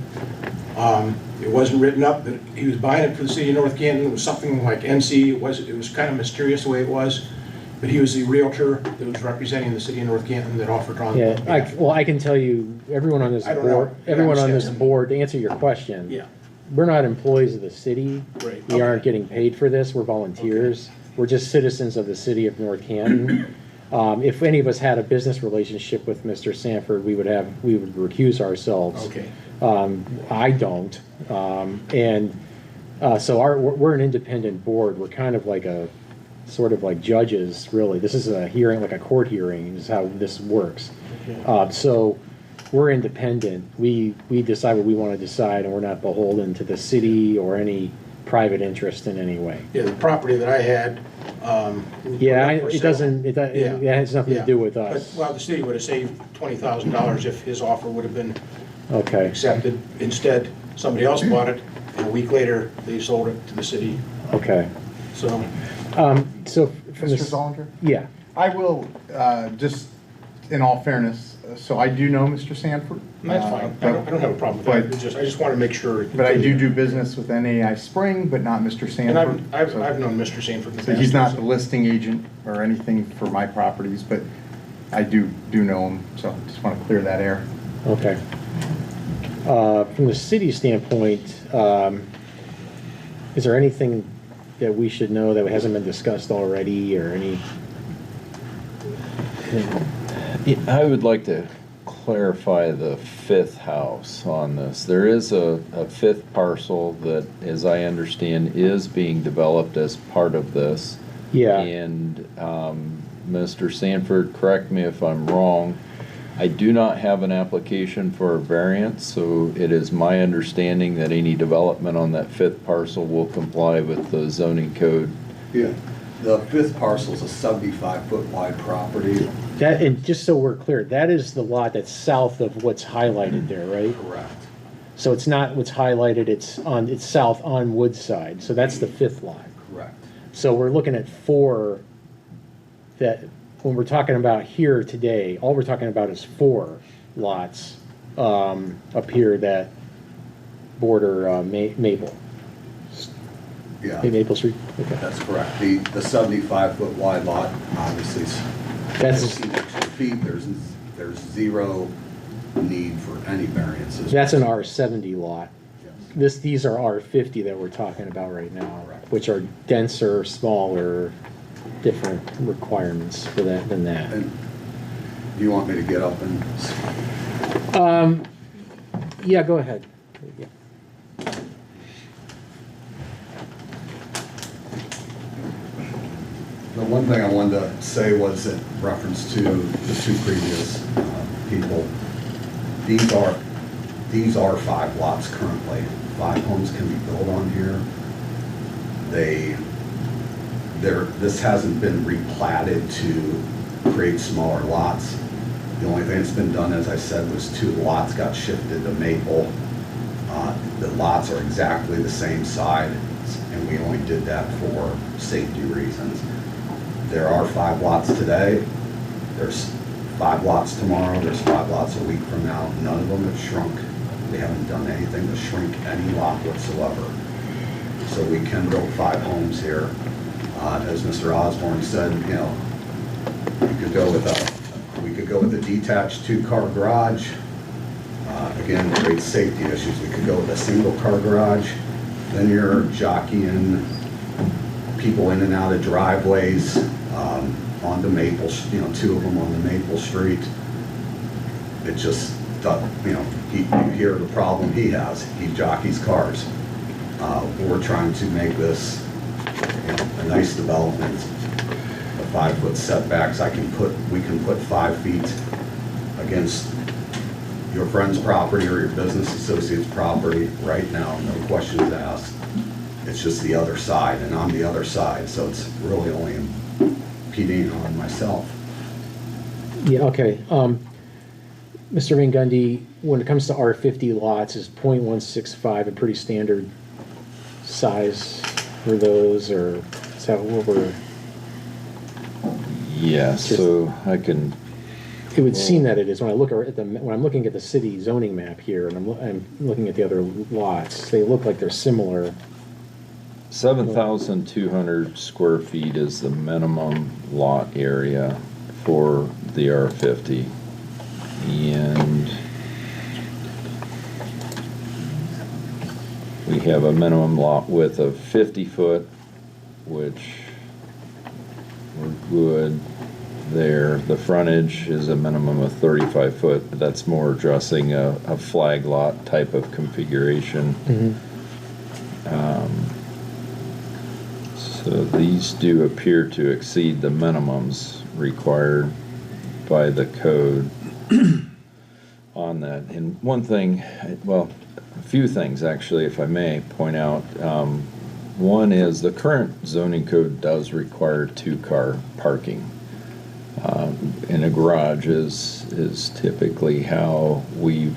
Speaker 14: It wasn't written up that he was buying it for the city of North Canton. It was something like NC. It was kind of mysterious the way it was. But he was the realtor that was representing the city of North Canton that offered on.
Speaker 1: Yeah, I can tell you, everyone on this board, to answer your question.
Speaker 14: Yeah.
Speaker 1: We're not employees of the city.
Speaker 14: Right.
Speaker 1: We aren't getting paid for this. We're volunteers. We're just citizens of the city of North Canton. If any of us had a business relationship with Mr. Sanford, we would recuse ourselves.
Speaker 14: Okay.
Speaker 1: I don't. So we're an independent board. We're kind of like sort of like judges, really. This is a hearing, like a court hearing, is how this works.
Speaker 14: Okay.
Speaker 1: So we're independent. We decide what we want to decide, and we're not beholden to the city or any private interest in any way.
Speaker 14: Yeah, the property that I had.
Speaker 1: It has nothing to do with us.
Speaker 14: But, well, the city would have saved $20,000 if his offer would have been
Speaker 1: Okay.
Speaker 14: accepted. Instead, somebody else bought it, and a week later, they sold it to the city.
Speaker 1: Okay.
Speaker 14: So,
Speaker 1: So from
Speaker 11: Mr. Zollinger?
Speaker 1: Yeah.
Speaker 11: I will, just in all fairness, so I do know Mr. Sanford.
Speaker 14: that's fine. I don't have a problem with that. It's just, I just want to make sure.
Speaker 11: But I do business with NAI Spring, but not Mr. Sanford.
Speaker 14: And I've known Mr. Sanford in the
Speaker 11: So
Speaker 14: past.
Speaker 11: he's not the listing agent or anything for my properties, but I do know him, so just want to clear that air.
Speaker 1: Okay. From the city standpoint, is there anything that we should know that hasn't been discussed already, or any?
Speaker 7: I would like to clarify the 5th house on this. There is a 5th parcel that, as I understand, is being developed as part of this.
Speaker 1: Yeah.
Speaker 7: And Mr. Sanford, correct me if I'm wrong, I do not have an application for a variance, so it is my understanding that any development on that 5th parcel will comply with the zoning code.
Speaker 3: Yeah, the 5th parcel is a 75-foot wide property.
Speaker 1: That, and just so we're clear, that is the lot that's south of what's highlighted there, right?
Speaker 3: Correct.
Speaker 1: So it's not what's highlighted, it's south on Woodside, so that's the 5th lot.
Speaker 3: Correct.
Speaker 1: So we're looking at 4 that, when we're talking about here today, all we're talking about is 4 lots up here that border Maple.
Speaker 3: Yeah.
Speaker 1: Maple Street? Okay.
Speaker 3: That's correct. The 75-foot wide lot, obviously,
Speaker 1: That's
Speaker 3: 16 extra feet. There's zero need for any variances.
Speaker 1: an R70 lot.
Speaker 3: Yes.
Speaker 1: these are R50 that we're talking about right now,
Speaker 3: Correct.
Speaker 1: which are denser, smaller, different requirements for that than that.
Speaker 3: And do you want me to get up and?
Speaker 1: Yeah, go ahead. Yeah.
Speaker 3: The one thing I wanted to say was in reference to the two previous people. These are 5 lots currently. 5 homes can be built on here. This hasn't been replatted to create smaller lots. The only thing that's been done, as I said, was 2 lots got shifted to Maple. The lots are exactly the same side, and we only did that for safety reasons. There are 5 lots today. There's 5 lots tomorrow. There's 5 lots a week from now. None of them have shrunk. We haven't done anything to shrink any lot whatsoever. So we can build 5 homes here. As Mr. Osborne said, you know, we could go with a detached 2-car garage. Again, creates safety issues. We could go with a single-car garage. Then you're jockeying people in and out of driveways onto Maple, 2 of them on the Maple Street. It just, you hear the problem he has. He jockeys cars. We're trying to make this a nice development. The 5-foot setbacks, we can put 5 feet against your friend's property or your business associate's property right now, no questions asked. It's just the other side, and I'm the other side, so it's really only impeding on myself.
Speaker 1: Yeah, okay. Mr. Van Gundy, when it comes to R50 lots, is .165 a pretty standard size for those, or is that what we're?
Speaker 7: Yeah, so I can,
Speaker 1: It would seem that it is when I look at when I'm looking at the city zoning map here, and I'm looking at the other lots, they look like they're similar.
Speaker 7: 7,200 square feet is the minimum lot area for the R50. And we have a minimum lot width of 50 foot, which we're good there. The frontage is a minimum of 35 foot, but that's more addressing a flag lot type of configuration. So these do appear to exceed the minimums required by the code on that. And one thing, well, a few things actually, if I may point out. One is the current zoning code does require 2-car parking. And a garage is typically how we've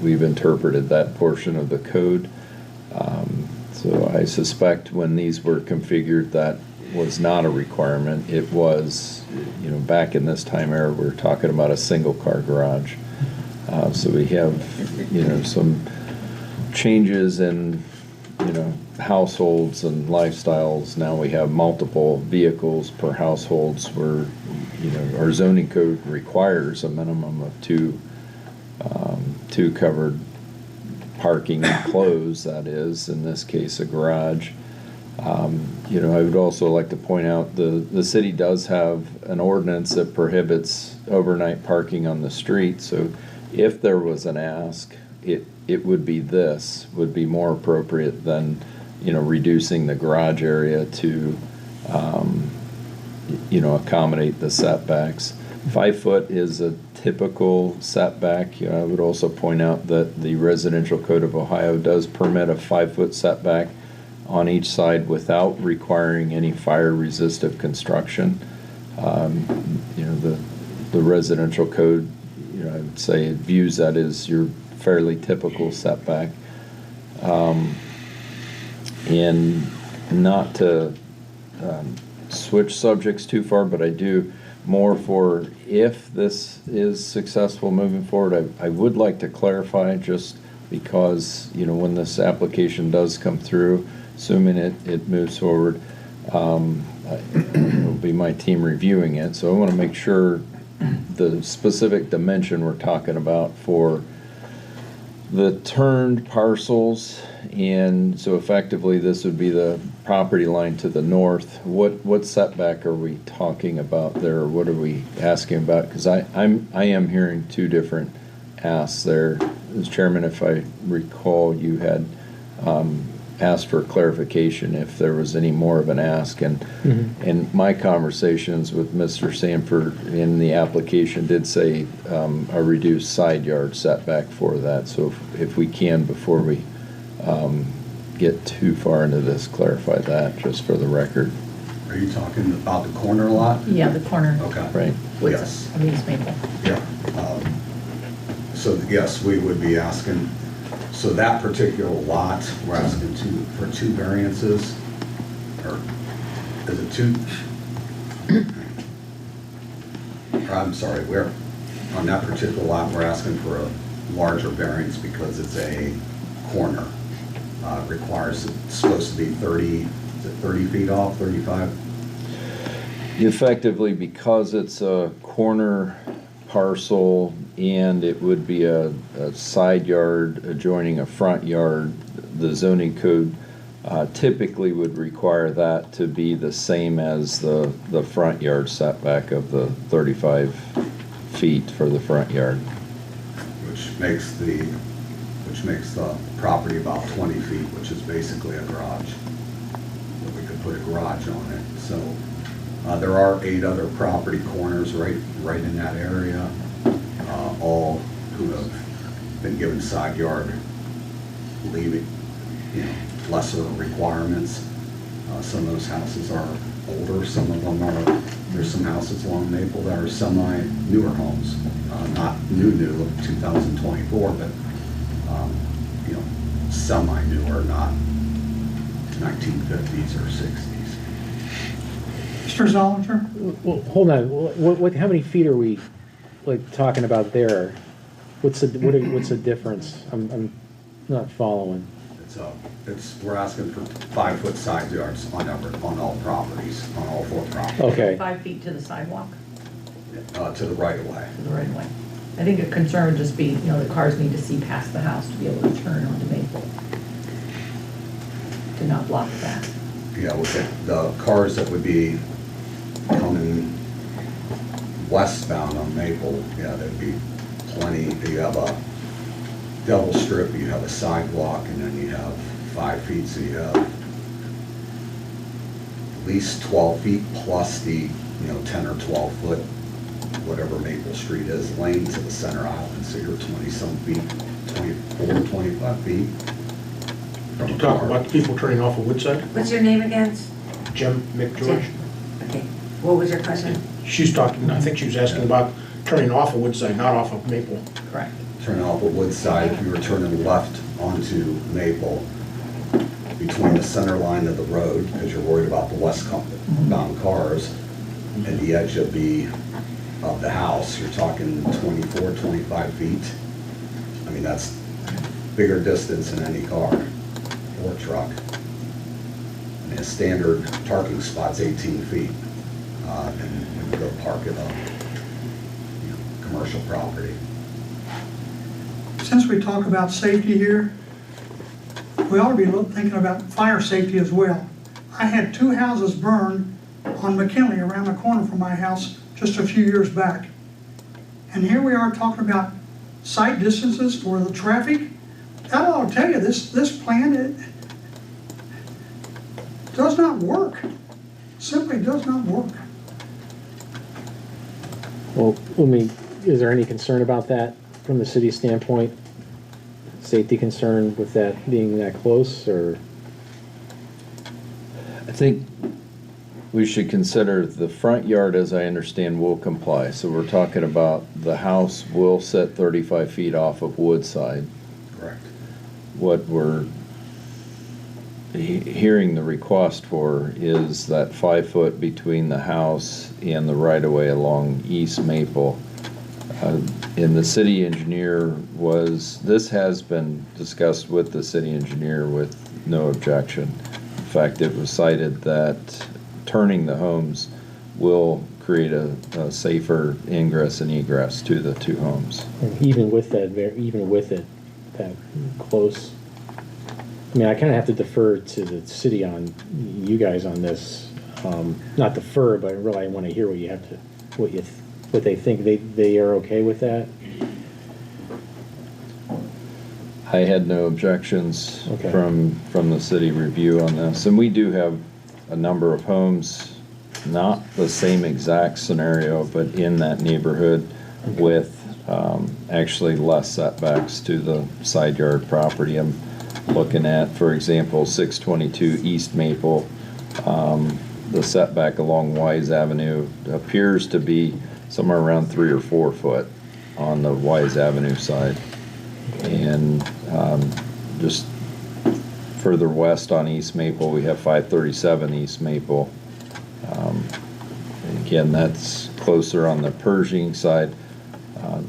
Speaker 7: interpreted that portion of the code. So I suspect when these were configured, that was not a requirement. It was, back in this time era, we're talking about a single-car garage. So we have, some changes in, households and lifestyles. Now we have multiple vehicles per households where, our zoning code requires a minimum of two covered parking enclosed, that is, in this case, a garage. I would also like to point out the city does have an ordinance that prohibits overnight parking on the street. So if there was an ask, it would be more appropriate than, reducing the garage area to, accommodate the setbacks. 5 foot is a typical setback. I would also point out that the Residential Code of Ohio does permit a 5-foot setback on each side without requiring any fire resistive construction. The residential code, I would say it views that as your fairly typical setback. And not to switch subjects too far, but I do more for if this is successful moving forward. I would like to clarify, just because, when this application does come through, assuming it moves forward, it'll be my team reviewing it. So I want to make sure the specific dimension we're talking about for the turned parcels, and so effectively this would be the property line to the north. What setback are we talking about there? What are we asking about? Because I am hearing two different asks there. As Chairman, if I recall, you had asked for clarification if there was any more of an ask, and and my conversations with Mr. Sanford in the application did say a reduced side yard setback for that. So if we can, before we get too far into this, clarify that just for the record.
Speaker 3: Are you talking about the corner lot?
Speaker 6: Yeah, the corner.
Speaker 3: Okay.
Speaker 7: Right.
Speaker 3: Yes.
Speaker 6: I mean, it's Maple.
Speaker 3: Yeah. So yes, we would be asking, so that particular lot, we're asking for two variances, or is it two? Or, I'm sorry, on that particular lot, we're asking for a larger variance because it's a corner. Requires, it's supposed to be 30, is it 30 feet off, 35?
Speaker 7: Effectively, because it's a corner parcel and it would be a side yard adjoining a front yard, the zoning code typically would require that to be the same as the front yard setback of the 35 feet for the front yard.
Speaker 3: Which makes the property about 20 feet, which is basically a garage. But we could put a garage on it. So there are 8 other property corners right in that area, all who have been given side yard leaving, lesser requirements. Some of those houses are older. Some of them are. There's some houses along Maple that are semi-newer homes, not new, 2024, but semi-newer, not 1950s or 60s.
Speaker 13: Mr. Zollinger?
Speaker 1: Well, hold on, how many feet are we, talking about there? What's the difference? I'm not following.
Speaker 3: We're asking for 5-foot side yards on all properties, on all 4 properties.
Speaker 1: Okay.
Speaker 6: 5 feet to the sidewalk,
Speaker 3: To the right of way.
Speaker 6: to the right of way. I think a concern would just be, the cars need to see past the house to be able to turn onto Maple, to not block that.
Speaker 3: Yeah, with the cars that would be coming westbound on Maple, there'd be plenty. You have a double strip, you have a sidewalk, and then you have 5 feet, so you have at least 12 feet plus the 10 or 12 foot, whatever Maple Street is, lane to the center island, so you're 20-some feet, 24, 25 feet from
Speaker 14: You
Speaker 3: a
Speaker 14: talk
Speaker 3: car.
Speaker 14: about the people turning off of Woodside?
Speaker 4: What's your name again?
Speaker 14: Jim McGeorge?
Speaker 4: Okay, what was your question?
Speaker 14: She's talking, I think she was asking about turning off of Woodside, not off of Maple.
Speaker 6: Correct.
Speaker 3: Turn off at Woodside, if you were turning left onto Maple, between the center line of the road, because you're worried about the westbound cars, and the edge of the house, you're talking 24, 25 feet. I mean, that's bigger distance than any car or truck. I mean, a standard parking spot's 18 feet, and when you go park at a commercial property.
Speaker 13: Since we talk about safety here, we ought to be thinking about fire safety as well. I had 2 houses burned on McKinley around the corner from my house just a few years back. And here we are talking about sight distances for the traffic. That ought to tell you, this plan, it does not work. Simply does not work.
Speaker 1: Well, is there any concern about that from the city standpoint? Safety concern with that being that close, or?
Speaker 7: I think we should consider the front yard, as I understand, will comply. So we're talking about the house will set 35 feet off of Woodside.
Speaker 3: Correct.
Speaker 7: What we're hearing the request for is that 5 foot between the house and the right-of-way along East Maple. And the city engineer this has been discussed with the city engineer with no objection. In fact, it was cited that turning the homes will create a safer ingress and egress to the 2 homes.
Speaker 1: Even with it, that close. I mean, I kind of have to defer to the city on, you guys on this. Not defer, but really I want to hear what you have to, what they think. They are okay with that?
Speaker 7: I had no objections
Speaker 1: Okay.
Speaker 7: from the city review on this, and we do have a number of homes, not the same exact scenario, but in that neighborhood with actually less setbacks to the side yard property. I'm looking at, for example, 622 East Maple. The setback along Wise Avenue appears to be somewhere around 3 or 4 foot on the Wise Avenue side. And just further west on East Maple, we have 537 East Maple. Again, that's closer on the Pershing side.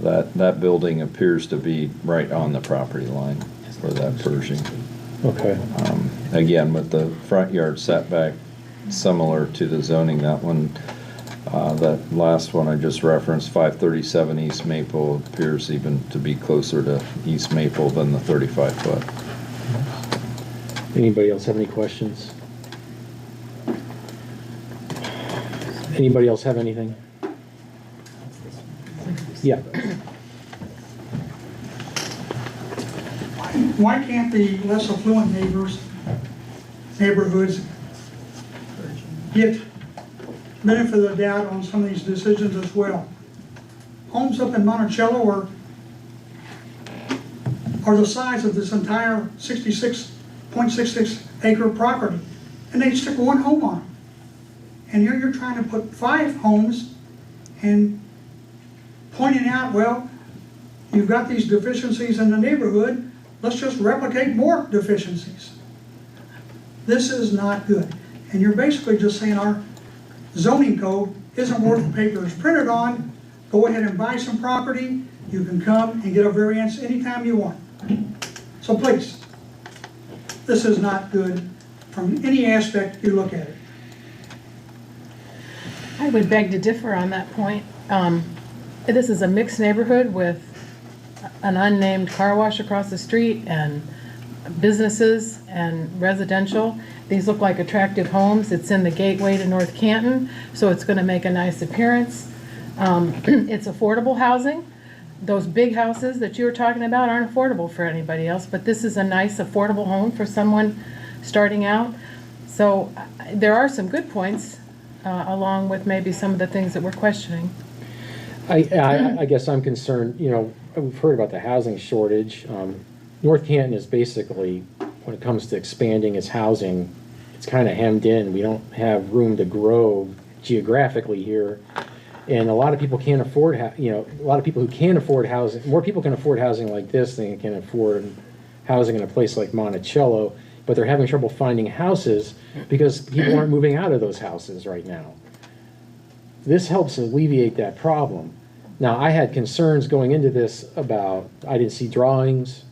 Speaker 7: That building appears to be right on the property line for that Pershing.
Speaker 1: Okay.
Speaker 7: Again, with the front yard setback similar to the zoning, that one, that last one I just referenced, 537 East Maple, appears even to be closer to East Maple than the 35 foot.
Speaker 1: Anybody else have any questions? Anybody else have anything? Yeah.
Speaker 13: Why can't the less affluent neighborhoods get benefit of the doubt on some of these decisions as well? Homes up in Monticello are the size of this entire 66.66 acre property, and they stick one home on them. And here you're trying to put 5 homes and pointing out, well, you've got these deficiencies in the neighborhood, let's just replicate more deficiencies. This is not good. And you're basically just saying our zoning code isn't worth the paper it's printed on. Go ahead and buy some property. You can come and get a variance anytime you want. So please, this is not good from any aspect you look at it.
Speaker 9: I would beg to differ on that point. This is a mixed neighborhood with an unnamed car wash across the street and businesses and residential. These look like attractive homes. It's in the gateway to North Canton, so it's going to make a nice appearance. It's affordable housing. Those big houses that you were talking about aren't affordable for anybody else, but this is a nice affordable home for someone starting out. So there are some good points along with maybe some of the things that we're questioning.
Speaker 1: I guess I'm concerned, you know, we've heard about the housing shortage. North Canton is basically, when it comes to expanding its housing, it's kind of hemmed in. We don't have room to grow geographically here. And a lot of people can't afford, a lot of people who can afford housing, more people can afford housing like this than can afford housing in a place like Monticello, but they're having trouble finding houses because people aren't moving out of those houses right now. This helps alleviate that problem. Now, I had concerns going into this about, I didn't see drawings,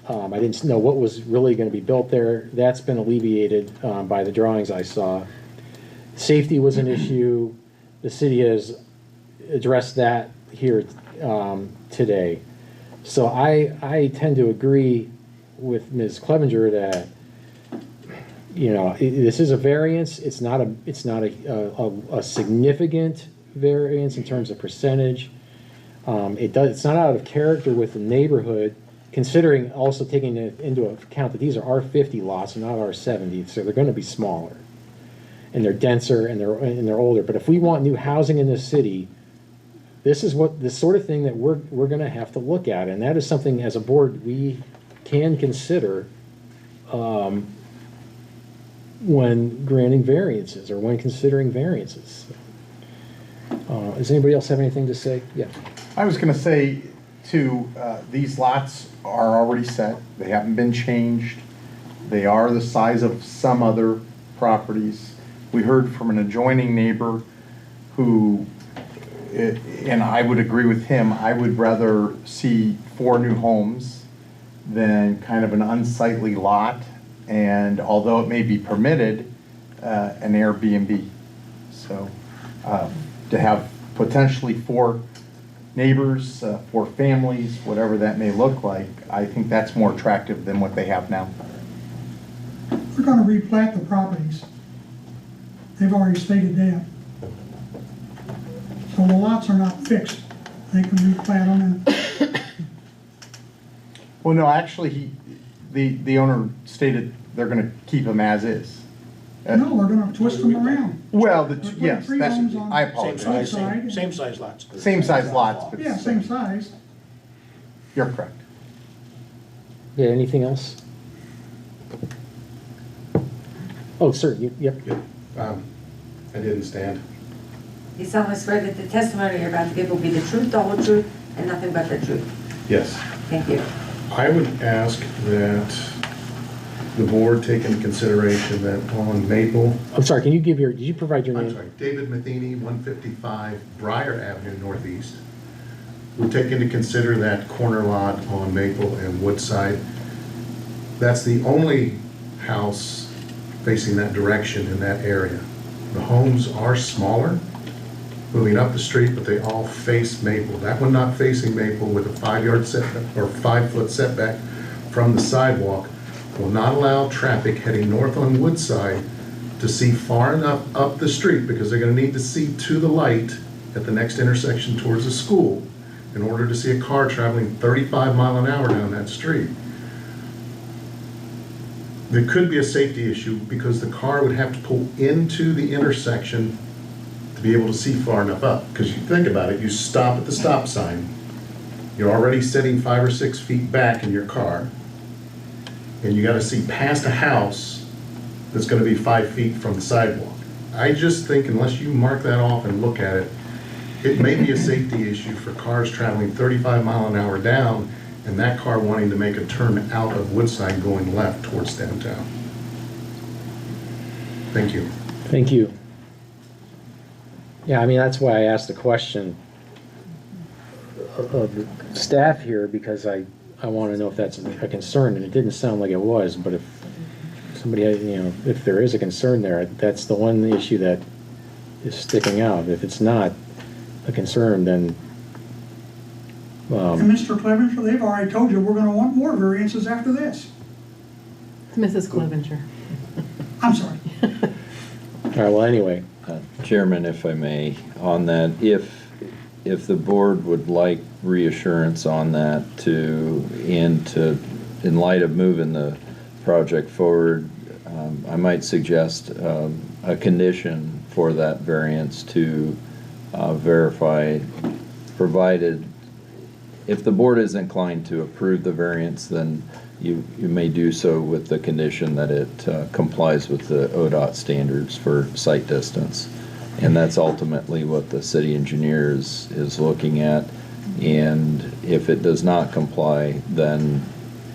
Speaker 1: I didn't know what was really going to be built there. That's been alleviated by the drawings I saw. Safety was an issue. The city has addressed that here today. So I tend to agree with Ms. Clevenger that, you know, this is a variance. It's not a significant variance in terms of percentage. It's not out of character with the neighborhood, considering also taking into account that these are R50 lots and not R70, so they're going to be smaller, and they're denser and they're older. But if we want new housing in this city, this is the sort of thing that we're going to have to look at, and that is something as a board we can consider when granting variances or when considering variances. Does anybody else have anything to say? Yeah.
Speaker 11: I was going to say, too, these lots are already set. They haven't been changed. They are the size of some other properties. We heard from an adjoining neighbor who, and I would agree with him, I would rather see 4 new homes than kind of an unsightly lot, and although it may be permitted, an Airbnb. So to have potentially 4 neighbors, for families, whatever that may look like, I think that's more attractive than what they have now.
Speaker 13: They're gonna replat the properties. They've already stated that. So the lots are not fixed. They can replat them and
Speaker 11: Well, no, actually, the owner stated they're gonna keep them as is.
Speaker 13: no, they're gonna twist them around.
Speaker 11: Well,
Speaker 13: They're putting
Speaker 11: yes,
Speaker 13: three
Speaker 11: that's,
Speaker 13: homes on
Speaker 11: I
Speaker 13: the
Speaker 11: apologize.
Speaker 13: side.
Speaker 14: Same size lots.
Speaker 11: Same size lots, but.
Speaker 13: Yeah, same size.
Speaker 11: You're correct.
Speaker 1: Yeah, anything else? Oh, sir, yep.
Speaker 14: I didn't stand.
Speaker 4: You solemnly swear that the testimony you're about to give will be the truth, the whole truth, and nothing but the truth.
Speaker 15: Yes.
Speaker 4: Thank you.
Speaker 15: I would ask that the board take into consideration that on Maple,
Speaker 1: I'm sorry, can you give did you provide your
Speaker 15: I'm
Speaker 1: name?
Speaker 15: sorry, David Matheny, 155 Briar Avenue Northeast. We'll take into consider that corner lot on Maple and Woodside. That's the only house facing that direction in that area. The homes are smaller, moving up the street, but they all face Maple. That one not facing Maple with a 5-yard setback or 5-foot setback from the sidewalk will not allow traffic heading north on Woodside to see far enough up the street, because they're gonna need to see to the light at the next intersection towards the school in order to see a car traveling 35 mile an hour down that street. There could be a safety issue because the car would have to pull into the intersection to be able to see far enough up. Because you think about it, you stop at the stop sign, you're already sitting 5 or 6 feet back in your car, and you gotta see past a house that's gonna be 5 feet from the sidewalk. I just think unless you mark that off and look at it, it may be a safety issue for cars traveling 35 mile an hour down and that car wanting to make a turn out of Woodside going left towards downtown. Thank you.
Speaker 1: Thank you. Yeah, I mean, that's why I asked the question of the staff here, because I want to know if that's a concern, and it didn't sound like it was, but if somebody, if there is a concern there, that's the one issue that is sticking out. If it's not a concern, then
Speaker 13: And Mr. Clevenger, they've already told you we're gonna want more variances after this.
Speaker 9: Mrs. Clevenger.
Speaker 13: I'm sorry.
Speaker 1: all right, well, anyway,
Speaker 7: Chairman, if I may, on that, if the board would like reassurance on that in light of moving the project forward, I might suggest a condition for that variance to verify, provided, if the board is inclined to approve the variance, then you may do so with the condition that it complies with the ODOT standards for site distance. And that's ultimately what the city engineer is looking at. And if it does not comply, then,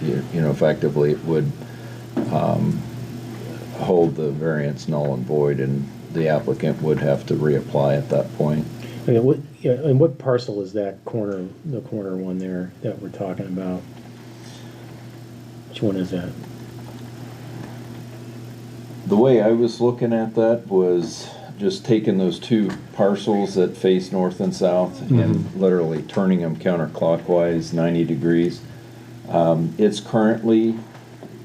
Speaker 7: effectively it would hold the variance null and void, and the applicant would have to reapply at that point.
Speaker 1: and what parcel is that corner, the corner one there that we're talking about? Which one is that?
Speaker 7: The way I was looking at that was just taking those two parcels that face north and south and literally turning them counterclockwise 90 degrees. It's currently,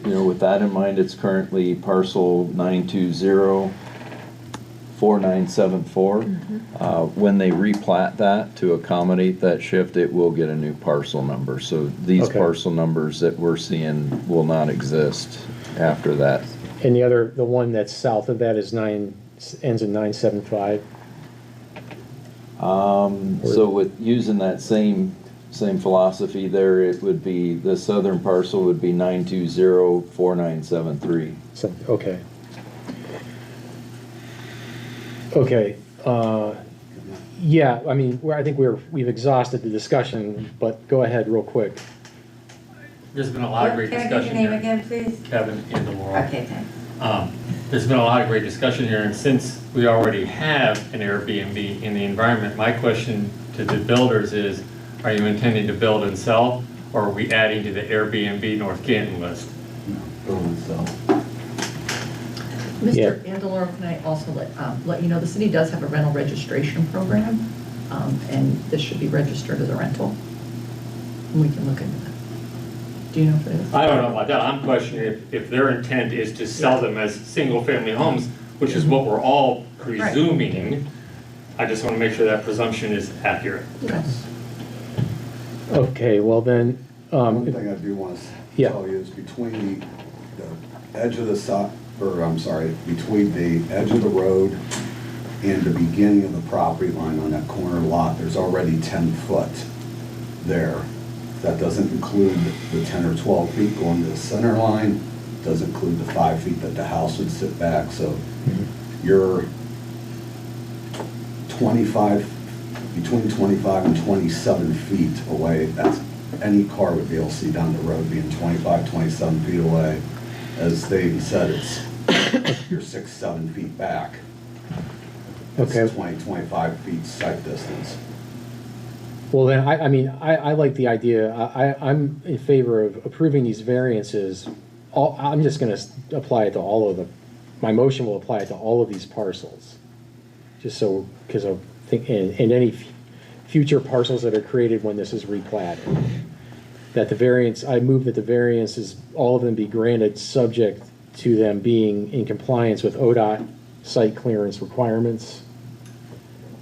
Speaker 7: with that in mind, it's currently parcel 920-4974. When they replat that to accommodate that shift, it will get a new parcel number. So these
Speaker 1: Okay.
Speaker 7: parcel numbers that we're seeing will not exist after that.
Speaker 1: And the one that's south of that ends in 975?
Speaker 7: So with using that same philosophy there, it would be, the southern parcel would be 920-4973.
Speaker 1: So, okay. Okay, yeah, I mean, I think we've exhausted the discussion, but go ahead real quick.
Speaker 12: There's been a lot of great
Speaker 4: Can I
Speaker 12: discussion
Speaker 4: get your
Speaker 12: here.
Speaker 4: name again, please?
Speaker 12: Kevin and Laurel.
Speaker 4: Okay, thanks.
Speaker 12: There's been a lot of great discussion here, and since we already have an Airbnb in the environment, my question to the builders is, are you intending to build and sell, or are we adding to the Airbnb North Canton list?
Speaker 7: Build and sell.
Speaker 6: Mr. Andeloro, can I also let you know, the city does have a rental registration program. And this should be registered as a rental. And we can look into that. Do you know if it is?
Speaker 12: I don't know about that. I'm questioning if their intent is to sell them as single-family homes, which is what we're all presuming. I just want to make sure that presumption is accurate.
Speaker 6: Yes.
Speaker 1: Okay, well then,
Speaker 3: One thing I do want to
Speaker 1: Yeah.
Speaker 3: tell you is between the edge of the between the edge of the road and the beginning of the property line on that corner lot, there's already 10 foot there. That doesn't include the 10 or 12 feet going to the center line, doesn't include the 5 feet that the house would sit back, so you're 25, between 25 and 27 feet away. That's, any car would be able to see down the road being 25, 27 feet away. As they even said, you're 6, 7 feet back.
Speaker 1: Okay.
Speaker 3: It's 20, 25 feet sight distance.
Speaker 1: well then, I like the idea. I'm in favor of approving these variances. I'm just gonna apply it to all of the, my motion will apply it to all of these parcels. Just so, because I think, and any future parcels that are created when this is replatted. That the variance, I move that the variances, all of them be granted subject to them being in compliance with ODOT site clearance requirements.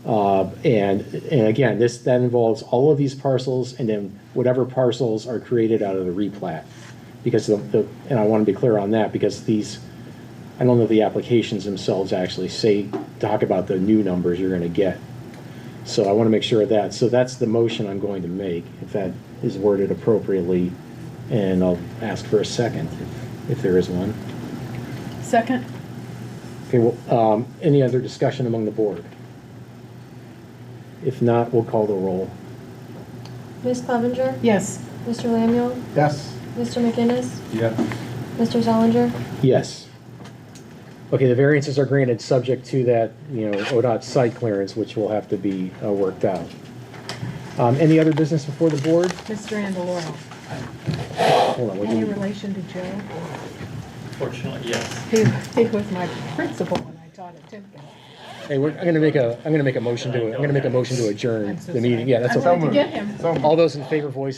Speaker 1: And again, that involves all of these parcels and then whatever parcels are created out of the replat. Because and I want to be clear on that, because these, I don't know if the applications themselves actually talk about the new numbers you're gonna get. So I want to make sure of that. So that's the motion I'm going to make, if that is worded appropriately. And I'll ask for a second, if there is one.
Speaker 9: Second?
Speaker 1: Okay, well, any other discussion among the board? If not, we'll call the roll.
Speaker 2: Ms. Clevenger?
Speaker 9: Yes.
Speaker 2: Mr. Lemuel?
Speaker 11: Yes.
Speaker 2: Mr. McGinnis?
Speaker 10: Yeah.
Speaker 2: Mr. Zollinger?
Speaker 1: Yes. Okay, the variances are granted subject to that, ODOT site clearance, which will have to be worked out. Any other business before the board?
Speaker 9: Mr. Andaloro?
Speaker 1: Hold on, what do
Speaker 9: Any
Speaker 1: you-
Speaker 9: relation to Joe?
Speaker 12: Fortunately, yes.
Speaker 9: He was my principal when I taught at Timken.
Speaker 1: Hey, I'm gonna make a motion to adjourn
Speaker 9: I'm so
Speaker 1: the meeting.
Speaker 9: sorry.
Speaker 1: Yeah, that's
Speaker 9: I
Speaker 1: okay.
Speaker 9: wanted to get him.
Speaker 1: All those in favor, voice